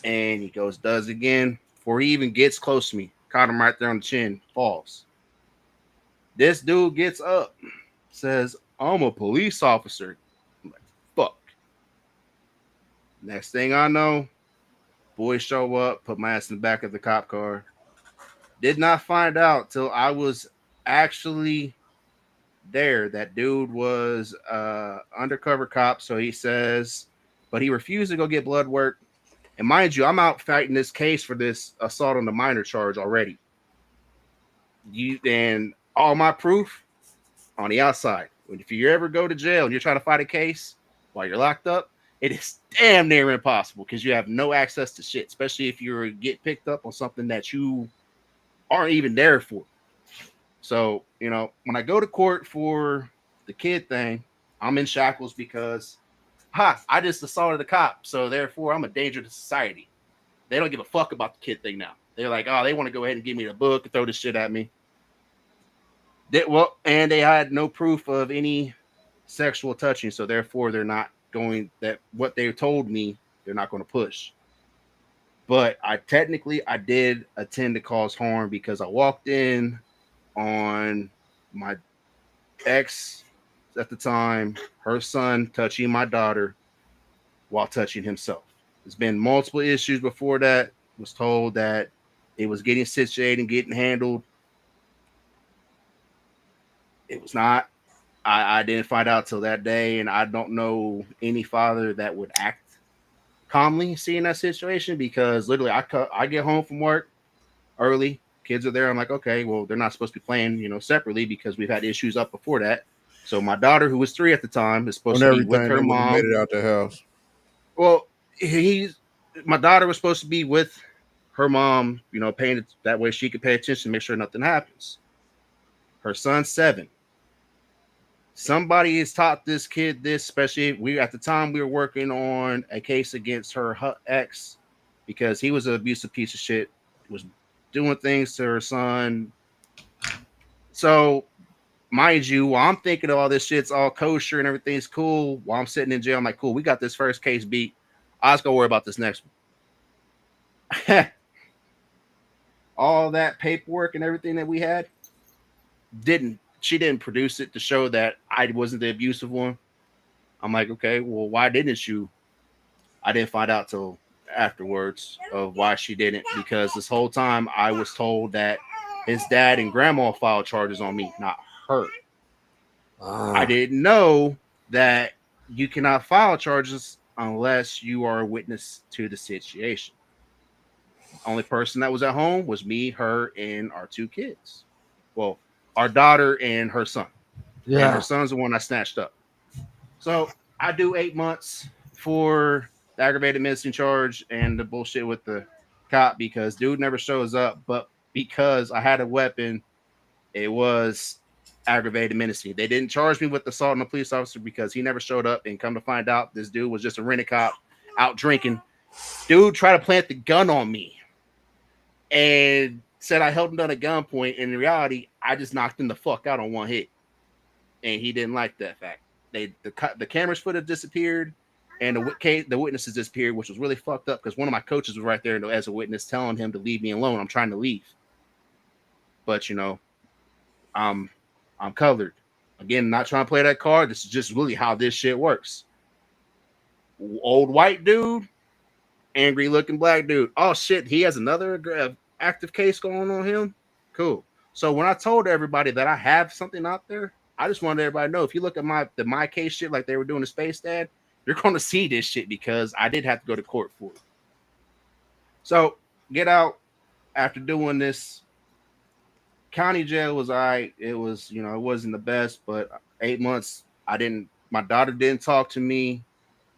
And he goes, does it again. Before he even gets close to me, caught him right there on the chin, falls. This dude gets up, says, I'm a police officer. I'm like, fuck. Next thing I know, boys show up, put my ass in the back of the cop car. Did not find out till I was actually there. That dude was undercover cop, so he says, but he refused to go get blood work. And mind you, I'm out fighting this case for this assault on the minor charge already. And all my proof on the outside. If you ever go to jail and you're trying to fight a case while you're locked up, it is damn near impossible because you have no access to shit, especially if you get picked up on something that you aren't even there for. So, when I go to court for the kid thing, I'm in shackles because, I just assaulted a cop. So therefore, I'm a danger to society. They don't give a fuck about the kid thing now. They're like, oh, they want to go ahead and give me the book and throw this shit at me. And they had no proof of any sexual touching, so therefore they're not going that what they told me they're not going to push. But I did intend to cause harm because I walked in on my ex at the time, her son touching my daughter while touching himself. There's been multiple issues before that. Was told that it was getting situated and getting handled. It was not. I didn't find out till that day, and I don't know any father that would act calmly seeing that situation because literally I get home from work early. Kids are there. I'm like, okay, well, they're not supposed to be playing, separately because we've had issues up before that. So my daughter, who was 3 at the time, is supposed to be with her mom. Made it out the house. Well, my daughter was supposed to be with her mom, paying it that way she could pay attention, make sure nothing happens. Her son's 7. Somebody has taught this kid this, especially at the time we were working on a case against her ex because he was an abusive piece of shit. Was doing things to her son. So, mind you, while I'm thinking of all this shit's all kosher and everything's cool, while I'm sitting in jail, I'm like, cool, we got this first case beat. I was gonna worry about this next one. All that paperwork and everything that we had she didn't produce it to show that I wasn't the abusive one. I'm like, okay, well, why didn't you? I didn't find out till afterwards of why she didn't, because this whole time I was told that his dad and grandma filed charges on me, not her. I didn't know that you cannot file charges unless you are a witness to the situation. Only person that was at home was me, her, and our two kids. Well, our daughter and her son. Yeah. And her son's the one I snatched up. So I do 8 months for the aggravated menacing charge and the bullshit with the cop because dude never shows up. But because I had a weapon, it was aggravated menacing. They didn't charge me with assaulting a police officer because he never showed up. And come to find out, this dude was just a rented cop out drinking. Dude tried to plant the gun on me and said I held him down at gunpoint. In reality, I just knocked him the fuck out on one hit. And he didn't like that fact. The camera's footage disappeared, and the witnesses disappeared, which was really fucked up because one of my coaches was right there as a witness telling him to leave me alone. I'm trying to leave. But, I'm covered. Again, not trying to play that card. This is just really how this shit works. Old white dude, angry looking black dude. Oh, shit, he has another active case going on him? Cool. So when I told everybody that I have something out there, I just wanted everybody to know, if you look at my case shit like they were doing the Space Dad, you're going to see this shit because I did have to go to court for it. So get out after doing this. County jail was all right. It was, it wasn't the best, but 8 months, my daughter didn't talk to me.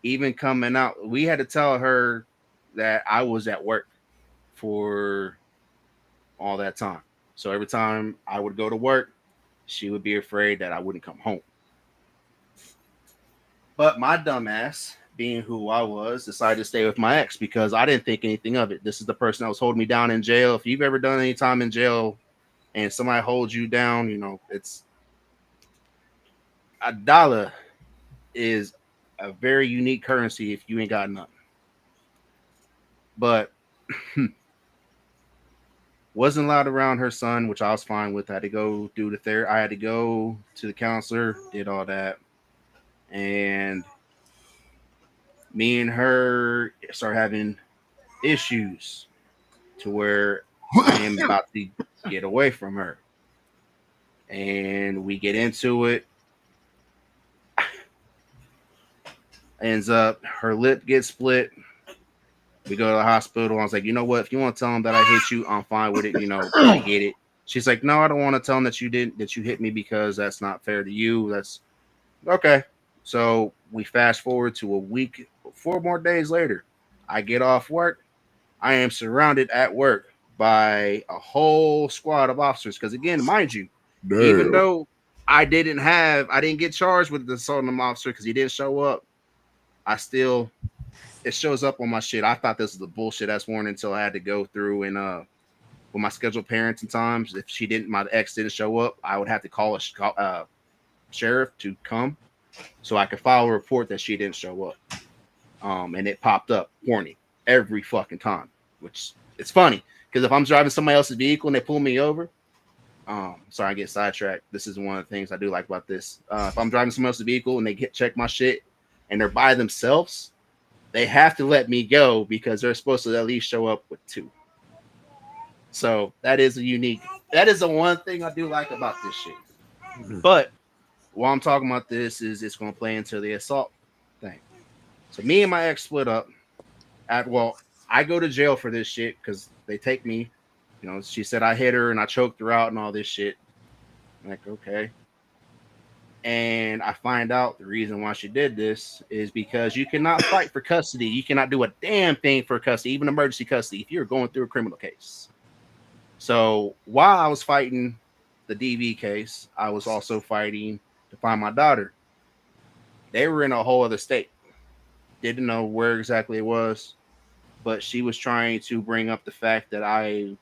Even coming out, we had to tell her that I was at work for all that time. So every time I would go to work, she would be afraid that I wouldn't come home. But my dumbass, being who I was, decided to stay with my ex because I didn't think anything of it. This is the person that was holding me down in jail. If you've ever done any time in jail and somebody holds you down, it's a dollar is a very unique currency if you ain't got nothing. But wasn't allowed around her son, which I was fine with. I had to go do the therapy. I had to go to the counselor, did all that. And me and her start having issues to where I am about to get away from her. And we get into it. Ends up, her lip gets split. We go to the hospital. I was like, you know what? If you want to tell them that I hit you, I'm fine with it. I get it. She's like, no, I don't want to tell them that you hit me because that's not fair to you. That's okay. So we fast forward to a week, 4 more days later. I get off work. I am surrounded at work by a whole squad of officers. Because again, mind you, even though I didn't get charged with the assaulting the officer because he didn't show up, it shows up on my shit. I thought this was a bullshit ass warning until I had to go through and with my scheduled parents and times. If my ex didn't show up, I would have to call a sheriff to come so I could file a report that she didn't show up. And it popped up warning every fucking time, which it's funny because if I'm driving somebody else's vehicle and they pull me over, sorry, I get sidetracked. This is one of the things I do like about this. If I'm driving someone else's vehicle and they check my shit and they're by themselves, they have to let me go because they're supposed to at least show up with 2. So that is the one thing I do like about this shit. But while I'm talking about this is it's going to play into the assault thing. So me and my ex split up. I go to jail for this shit because they take me. She said I hit her and I choked her out and all this shit. I'm like, okay. And I find out the reason why she did this is because you cannot fight for custody. You cannot do a damn thing for custody, even emergency custody, if you're going through a criminal case. So while I was fighting the DV case, I was also fighting to find my daughter. They were in a whole other state. Didn't know where exactly it was, but she was trying to bring up the fact that I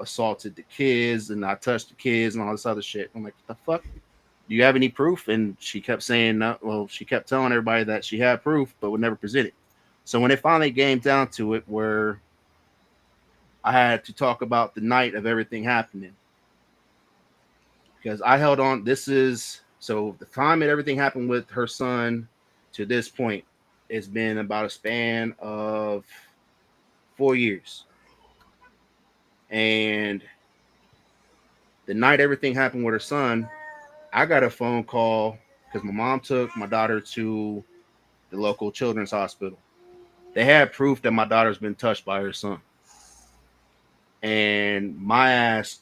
assaulted the kids and I touched the kids and all this other shit. I'm like, what the fuck? Do you have any proof? And she kept saying no. Well, she kept telling everybody that she had proof, but would never present it. So when it finally came down to it, where I had to talk about the night of everything happening, because I held on. This is so the time that everything happened with her son to this point, it's been about a span of 4 years. And the night everything happened with her son, I got a phone call because my mom took my daughter to the local children's hospital. They had proof that my daughter's been touched by her son. And my ass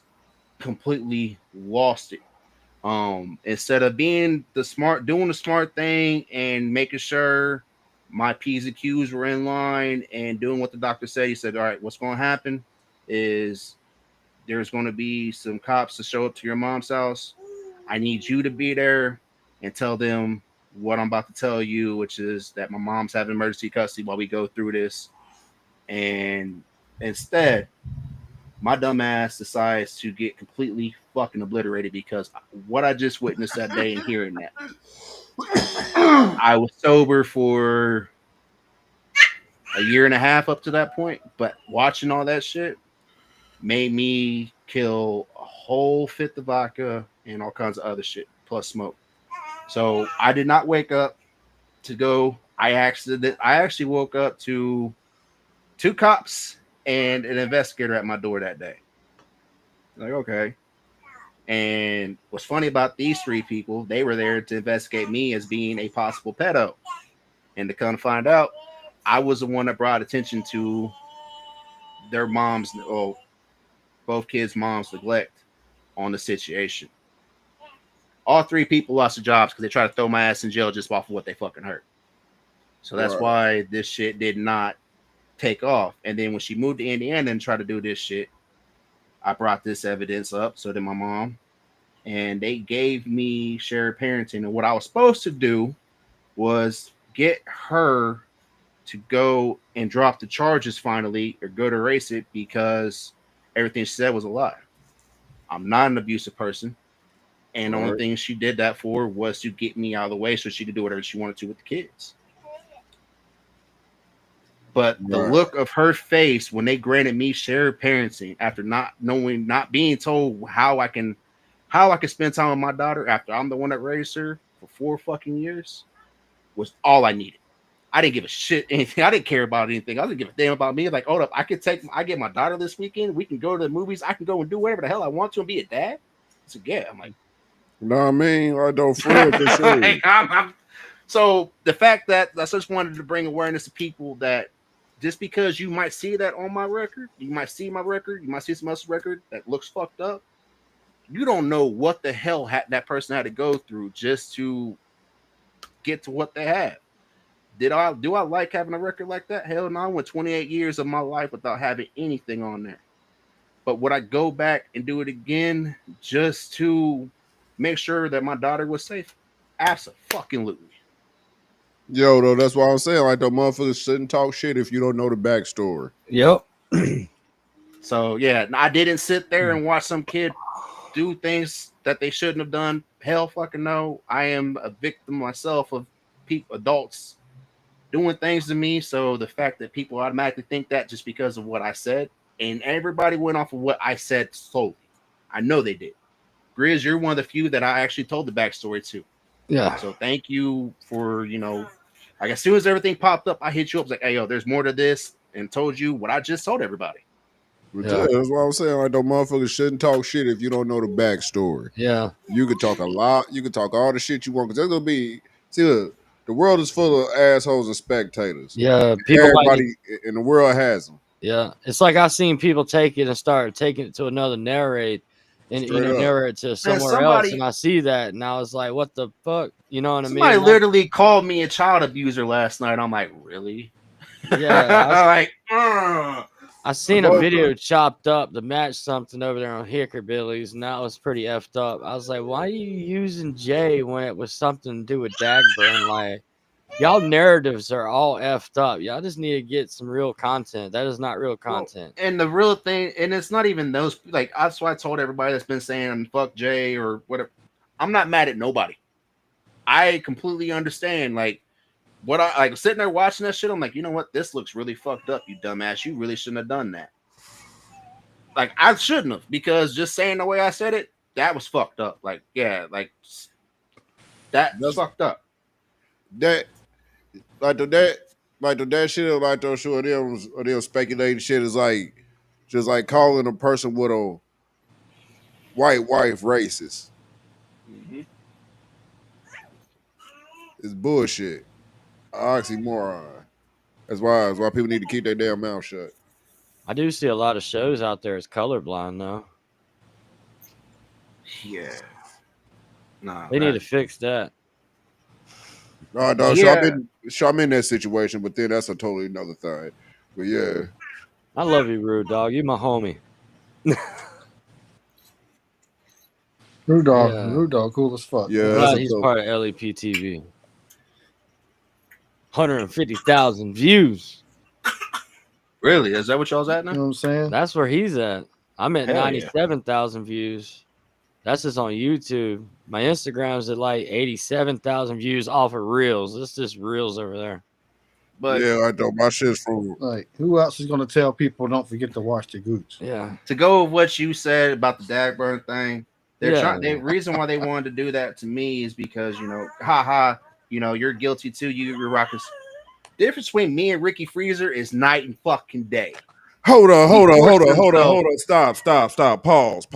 completely lost it. Instead of doing the smart thing and making sure my P's and Q's were in line and doing what the doctor said, he said, all right, what's going to happen is there's going to be some cops to show up to your mom's house. I need you to be there and tell them what I'm about to tell you, which is that my mom's having emergency custody while we go through this. And instead, my dumb ass decides to get completely fucking obliterated because what I just witnessed that day and hearing that. I was sober for a year and a half up to that point, but watching all that shit made me kill a whole fifth of vodka and all kinds of other shit, plus smoke. So I did not wake up to go. I actually woke up to 2 cops and an investigator at my door that day. Like, okay. And what's funny about these 3 people, they were there to investigate me as being a possible pedo. And to come to find out, I was the one that brought attention to their mom's, both kids' mom's neglect on the situation. All 3 people lost their jobs because they tried to throw my ass in jail just off of what they fucking heard. So that's why this shit did not take off. And then when she moved to Indiana and tried to do this shit, I brought this evidence up. So did my mom. And they gave me shared parenting. And what I was supposed to do was get her to go and drop the charges finally or go to erase it because everything she said was a lie. I'm not an abusive person. And the only thing she did that for was to get me out of the way so she could do whatever she wanted to with the kids. But the look of her face when they granted me shared parenting after not being told how I can spend time with my daughter after I'm the one that raised her for 4 fucking years was all I needed. I didn't give a shit anything. I didn't care about anything. I didn't give a damn about me. Like, hold up, I get my daughter this weekend. We can go to the movies. I can go and do whatever the hell I want to and be a dad. So yeah, I'm like, no, I mean, I don't feel for sure. like, so the fact that I just wanted to bring awareness to people that just because you might see that on my record, you might see my record, you might see some else's record that looks fucked up. You don't know what the hell that person had to go through just to get to what they have. Do I like having a record like that? Hell no. I went 28 years of my life without having anything on there. But would I go back and do it again just to make sure that my daughter was safe? Absolutely. Yo, though, that's why I'm saying, like, the motherfuckers shouldn't talk shit if you don't know the backstory. Yep. So yeah, I didn't sit there and watch some kid do things that they shouldn't have done. Hell fucking no. I am a victim myself of adults doing things to me. So the fact that people automatically think that just because of what I said, and everybody went off of what I said solely. I know they did. Grizz, you're one of the few that I actually told the backstory to. Yeah. So thank you for, like as soon as everything popped up, I hit you up like, hey, yo, there's more to this, and told you what I just told everybody. Yeah, that's what I'm saying. Like, the motherfuckers shouldn't talk shit if you don't know the backstory. Yeah. You could talk a lot. You could talk all the shit you want. Because there's going to be, look, the world is full of assholes and spectators. Yeah. Everybody in the world has them. Yeah. It's like I've seen people take it and start taking it to another narrate and, narrate to somewhere else. And I see that. And I was like, what the fuck? You know what I mean? Somebody literally called me a child abuser last night. I'm like, really? Yeah. I seen a video chopped up to match something over there on Hickorbillies, and that was pretty effed up. I was like, why are you using Jay when it was something to do with Dagburn? Like, Y'all narratives are all effed up. Y'all just need to get some real content. That is not real content. Well, and the real thing, and it's not even those. Like that's why I told everybody that's been saying "fuck Jay" or whatever. I'm not mad at nobody. I completely understand. Like what I like sitting there watching that shit. I'm like, you know what? This looks really fucked up. You dumbass. You really shouldn't have done that. Like I shouldn't have, because just saying the way I said it, that was fucked up. Like yeah, like that's fucked up. That that shit like those sure them speculating shit is like just like calling a person with a white wife racist. Mm-hmm. It's bullshit. Oxymoron. That's why people need to keep their damn mouth shut. I do see a lot of shows out there as colorblind though. Yeah. Nah. They need to fix that. No, Yeah. I'm in that situation, but then that's a totally another thing. But yeah. I love you, Rude Dog. You my homie. Rude Dog, cool as fuck. Yeah, I'm that's glad he's part of LEPtv. 150,000 views. Really? Is that what y'all's at now? You know what I'm saying? That's where he's at. I'm at Hell yeah. 97,000 views. That's just on YouTube. My Instagram's at like 87,000 views off of Reels. It's just Reels over there. But yeah, I know my shit's from Like, who else is going to tell people don't forget to wash the gooch? Yeah. to go with what you said about the Dagburn thing, they're Yeah. trying. The reason why they wanted to do that to me is because you're guilty too. You're rocking. The difference between me and Ricky Freezer is night and fucking day. Hold on. Stop. Pause.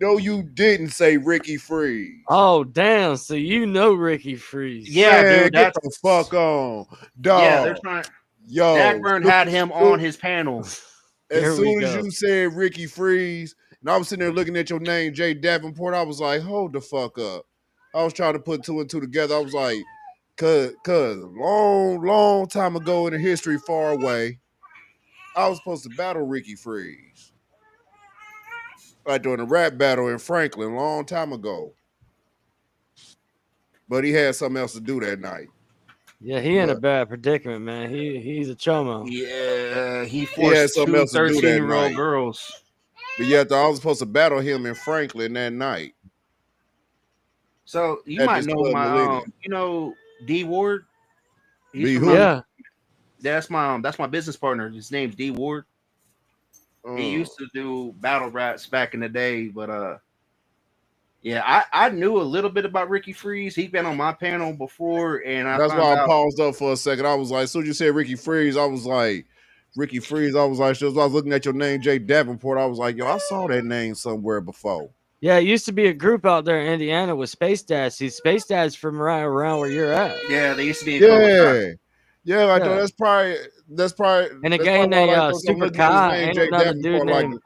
No, you didn't say Ricky Freeze. Oh, damn. So you know Ricky Freeze. Yeah, Man, dude. get the fuck on. Dog. Yeah, they're trying. Yo. Dagburn had him on his panel. As soon as you said Ricky Freeze, and I was sitting there looking at your name, Jay Davenport, I was like, hold the fuck up. I was trying to put two and two together. I was like, cause long time ago in the history far away, I was supposed to battle Ricky Freeze. Like during a rap battle in Franklin, long time ago. But he had something else to do that night. Yeah, he in a bad predicament, man. He's a chomo. Yeah, he forced two 13-year-old girls. But yet I was supposed to battle him in Franklin that night. So you might know D Ward. That's my business partner. His name's D Ward. He used to do battle raps back in the day, but yeah, I knew a little bit about Ricky Freeze. He'd been on my panel before, and that's why I paused up for a second. I was like, as soon as you said Ricky Freeze, I was like, I was looking at your name, Jay Davenport. I was like, yo, I saw that name somewhere before. Yeah, it used to be a group out there in Indiana with Space Dads. See, Space Dads from around where you're at. Yeah, they used to be. Yeah, I know that's probably. And a guy named Super Kai, ain't another dude named.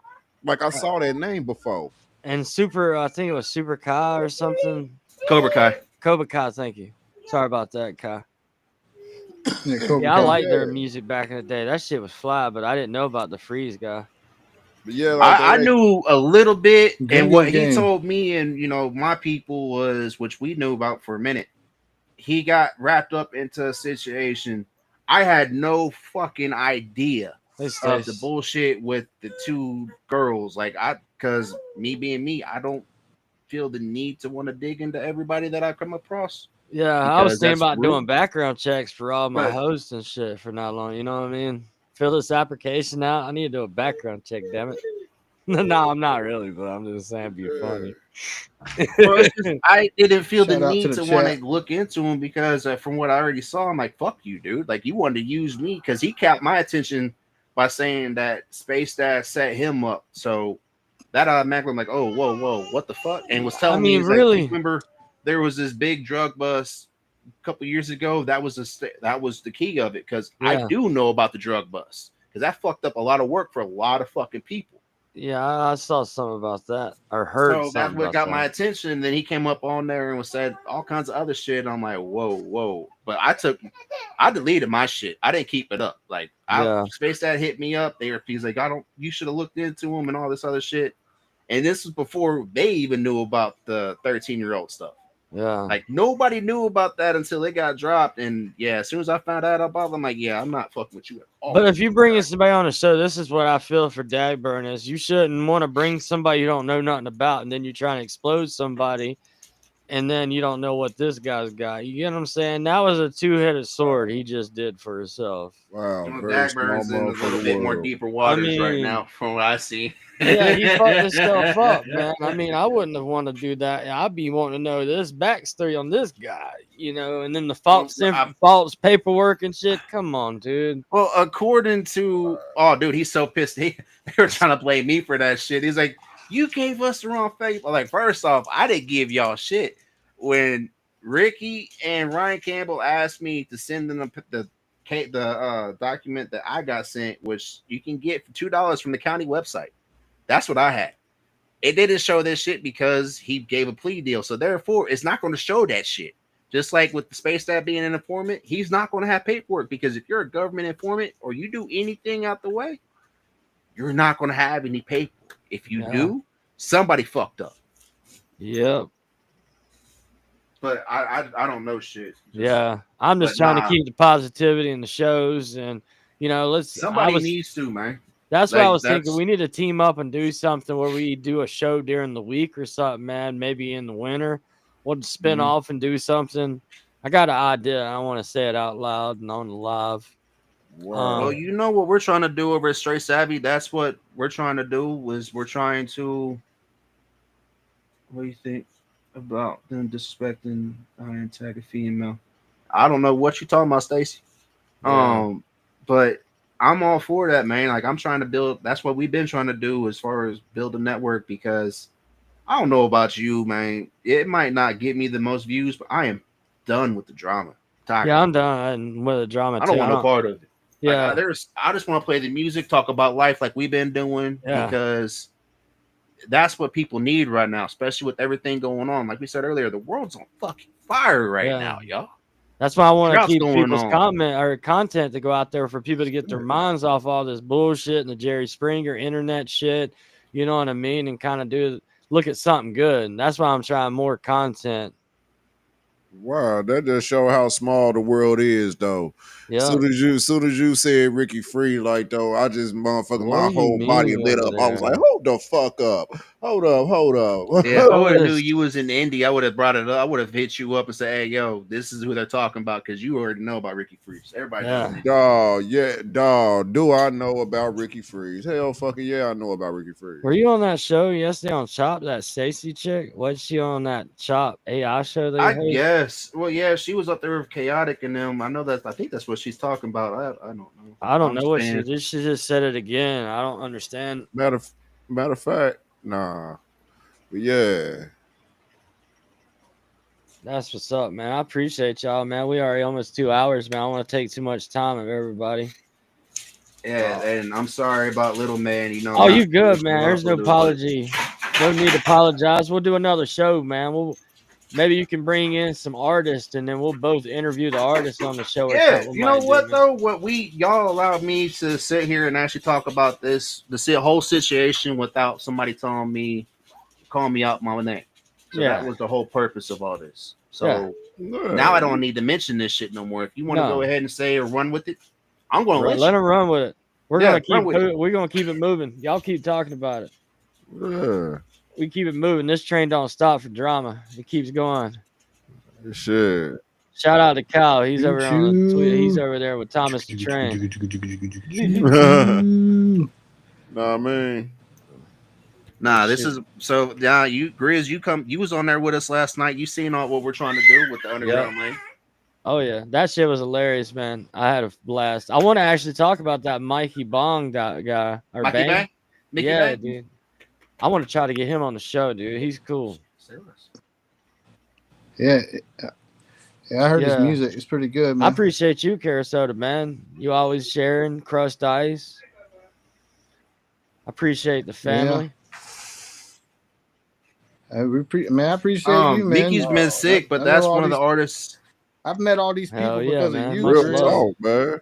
Like I saw that name before. And I think it was Super Kai or something. Cobra Kai, thank you. Sorry about that, Kai. Yeah, I liked their music back in the day. That shit was fly, but I didn't know about the Freeze guy. But yeah, I knew a little bit, and what he told me and my people was, which we knew about for a minute. He got wrapped up into a situation. I had no fucking idea of the bullshit with the two girls. Because me being me, I don't feel the need to want to dig into everybody that I come across. Yeah, I was thinking about doing background checks for all my hosts and shit for not long. You know what I mean? Fill this application out. I need to do a background check, damn it. No, I'm not really, but I'm just saying it'd be funny. I didn't feel the need to want to look into him because from what I already saw, I'm like, fuck you, dude. Like, you wanted to use me because he caught my attention by saying that Space Dad set him up. So that automatically, I'm like, oh, whoa, what the fuck? And was telling me, really? Like, remember, there was this big drug bust a couple years ago. That was the key of it because I do know about the drug bust because that fucked up a lot of work for a lot of fucking people. Yeah, I saw something about that or heard something. So that's what got my attention. And then he came up on there and said all kinds of other shit. And I'm like, whoa. But I deleted my shit. I didn't keep it up. Like, Space Dad hit me up. He's like, you should have looked into him and all this other shit. And this was before they even knew about the 13-year-old stuff. Yeah. Like nobody knew about that until it got dropped. And yeah, as soon as I found out about it, I'm like, yeah, I'm not fucking with you at all. But if you bring somebody on the show, this is what I feel for Dagburn is you shouldn't want to bring somebody you don't know nothing about, and then you're trying to explode somebody, and then you don't know what this guy's got. You get what I'm saying? That was a two-headed sword he just did for himself. Wow, You know, very small Dagburn's in a little motherfucking bit more world. deeper waters right mean, now, from what I see. Yeah, he fucked himself up, man. I mean, I wouldn't have wanted to do that. I'd be wanting to know this backstory on this guy, you know, and then the false paperwork and shit. Come on, dude. Well, according to dude, he's so pissed. They were trying to blame me for that shit. He's like, you gave us the wrong face. Like, first off, I didn't give y'all shit. When Ricky and Ryan Campbell asked me to send them the document that I got sent, which you can get for $2 from the county website. That's what I had. It didn't show this shit because he gave a plea deal. So therefore, it's not going to show that shit. Just like with the Space Dad being an informant, he's not going to have paperwork because if you're a government informant or you do anything out the way, you're not going to have any paperwork. If you do, somebody fucked up. Yep. But I don't know shit. I'm just trying to keep the positivity in the shows, and you know, somebody needs to, man. That's what I was thinking. We need to team up and do something where we do a show during the week or something, man. Maybe in the winter, we'll spin off and do something. I got an idea. I want to say it out loud and on the live. Well, you know what we're trying to do over at Straight Savvy? That's what we're trying to do. We're trying to. What do you think about them disrespecting and tagging female? I don't know what you're talking about, Stacy. But I'm all for that, man. Like, I'm trying to build. That's what we've been trying to do as far as build a network, because I don't know about you, man. It might not get me the most views, but I am done with the drama. Yeah, I'm done with the drama. I don't want no part of it. Yeah, I just want to play the music, talk about life like we've been doing, because that's what people need right now, especially with everything going on. Like we said earlier, the world's on fucking fire right now, y'all. That's why I want to keep people's content to go out there for people to get their minds off all this bullshit and the Jerry Springer internet shit. You know what I mean? And kind of look at something good. And that's why I'm trying more content. Wow, that just show how small the world is, though. Yeah. Soon as you said Ricky Free, like, though, I just motherfucking my whole body lit up. I was like, hold the fuck up. Hold up. Yeah, if I would have knew you was in Indy, I would have brought it up. I would have hit you up and said, hey, yo, this is who they're talking about, because you already know about Ricky Freeze. Everybody knows. Dog. Do I know about Ricky Freeze? Hell fucking yeah, I know about Ricky Freeze. Were you on that show yesterday on Chop, that Stacy chick? Was she on that Chop AI show? Yes. Well, yeah, she was up there with Chaotic and them. I think that's what she's talking about. I don't know. I don't know what she did. She just said it again. I don't understand. Matter of fact, nah. But yeah. That's what's up, man. I appreciate y'all, man. We already almost 2 hours, man. I don't want to take too much time of everybody. Yeah, and I'm sorry about Little Man. You know. Oh, you good, man. There's no apology. No need to apologize. We'll do another show, man. Maybe you can bring in some artists, and then we'll both interview the artists on the show. Yeah, you know what though? Y'all allowed me to sit here and actually talk about the whole situation without somebody calling me out my name. So that was the whole purpose of all this. So now I don't need to mention this shit no more. If you want to go ahead and say or run with it, I'm going to let them run with it. We're gonna keep it moving. Y'all keep talking about it. Yeah. We keep it moving. This train don't stop for drama. It keeps going. Shit. Shout out to Kyle. He's over on Twitter. He's over there with Thomas the Train. Nah, man. Nah, this is so. Yeah, you Grizz, you was on there with us last night. You seen all what we're trying to do with the underground lane. Oh yeah, that shit was hilarious, man. I had a blast. I want to actually talk about that Mikey Bong guy or Mikey Bang. Yeah, dude. I want to try to get him on the show, dude. He's cool. Yeah, I heard his music. It's pretty good, man. I appreciate you, Carasota, man. You always sharing crushed ice. I appreciate the family. I appreciate you, man. Mickey's been sick, but that's one of the artists. I've met all these people because of you. Real talk, man.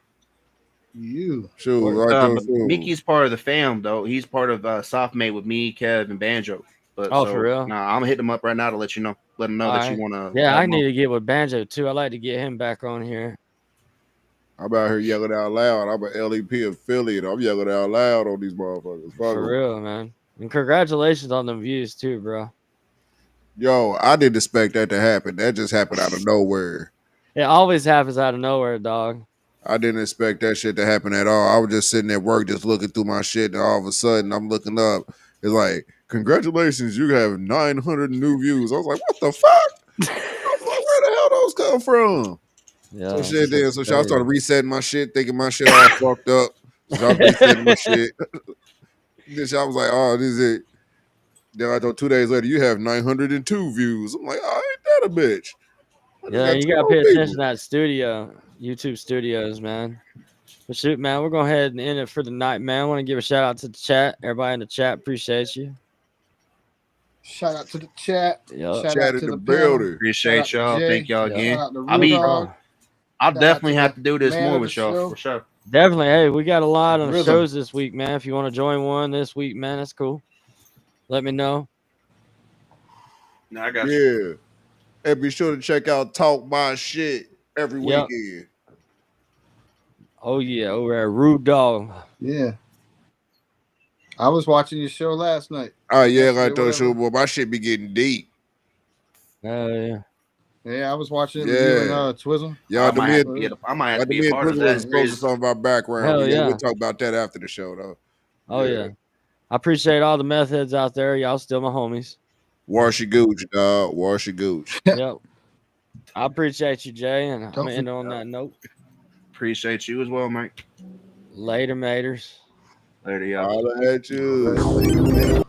You. Sure, Mickey's part of the fam, though. He's part of Soft Mate with me, Kev, and Banjo. But for real? Nah, I'm gonna hit them up right now to let you know. Let them know that you want to. Yeah, I need to get with Banjo too. I'd like to get him back on here. I'm out here yelling out loud. I'm an LEP affiliate. I'm yelling out loud on these motherfuckers. For real, man. And congratulations on the views too, bro. Yo, I didn't expect that to happen. That just happened out of nowhere. It always happens out of nowhere, dog. I didn't expect that shit to happen at all. I was just sitting at work, just looking through my shit, and all of a sudden, I'm looking up. It's like, congratulations, you have 900 new views. I was like, what the fuck? I was like, where the hell those come from? Yeah. So shit then. So y'all started resetting my shit, thinking my shit all fucked up. So y'all resetting my shit. Then I was like, oh, this is it. Then I thought 2 days later, you have 902 views. I'm like, oh, ain't that a bitch? Yeah, you gotta pay attention to that studio, YouTube studios, man. But shoot, man, we're going ahead and end it for the night, man. I want to give a shout out to the chat. Everybody in the chat, appreciate you. Shout out to the chat. Yep. Shout Chat out in to the the building. panel. Appreciate y'all. Thank y'all again. Shout out to I'll Shout definitely out to have the to do this man more of with the y'all show. for sure. Definitely. Hey, we got a lot on the Rhythm. shows this week, man. If you want to join one this week, man, that's cool. Let me know. No, I got you. Yeah. And be sure to check out Talk My Shit every weekend. Oh, yeah. Over at Rude Dog. Yeah. I was watching your show last night. Oh, yeah, Yesterday, like those whatever. show, boy. My shit be getting deep. Oh, yeah. Yeah, I was watching it with you and Twizzle. Y'all, I might have to be a part of that. Exposing some of our background. Hell yeah. We'll talk about that after the show, though. Oh, yeah. I appreciate all the meth heads out there. Y'all still my homies. Wash your gooch, dog. Wash your gooch. Yep. I appreciate you, Jay, and I'm going to end on that note. Appreciate you as well, Mike. Later, maters. Later, y'all. Holla at you.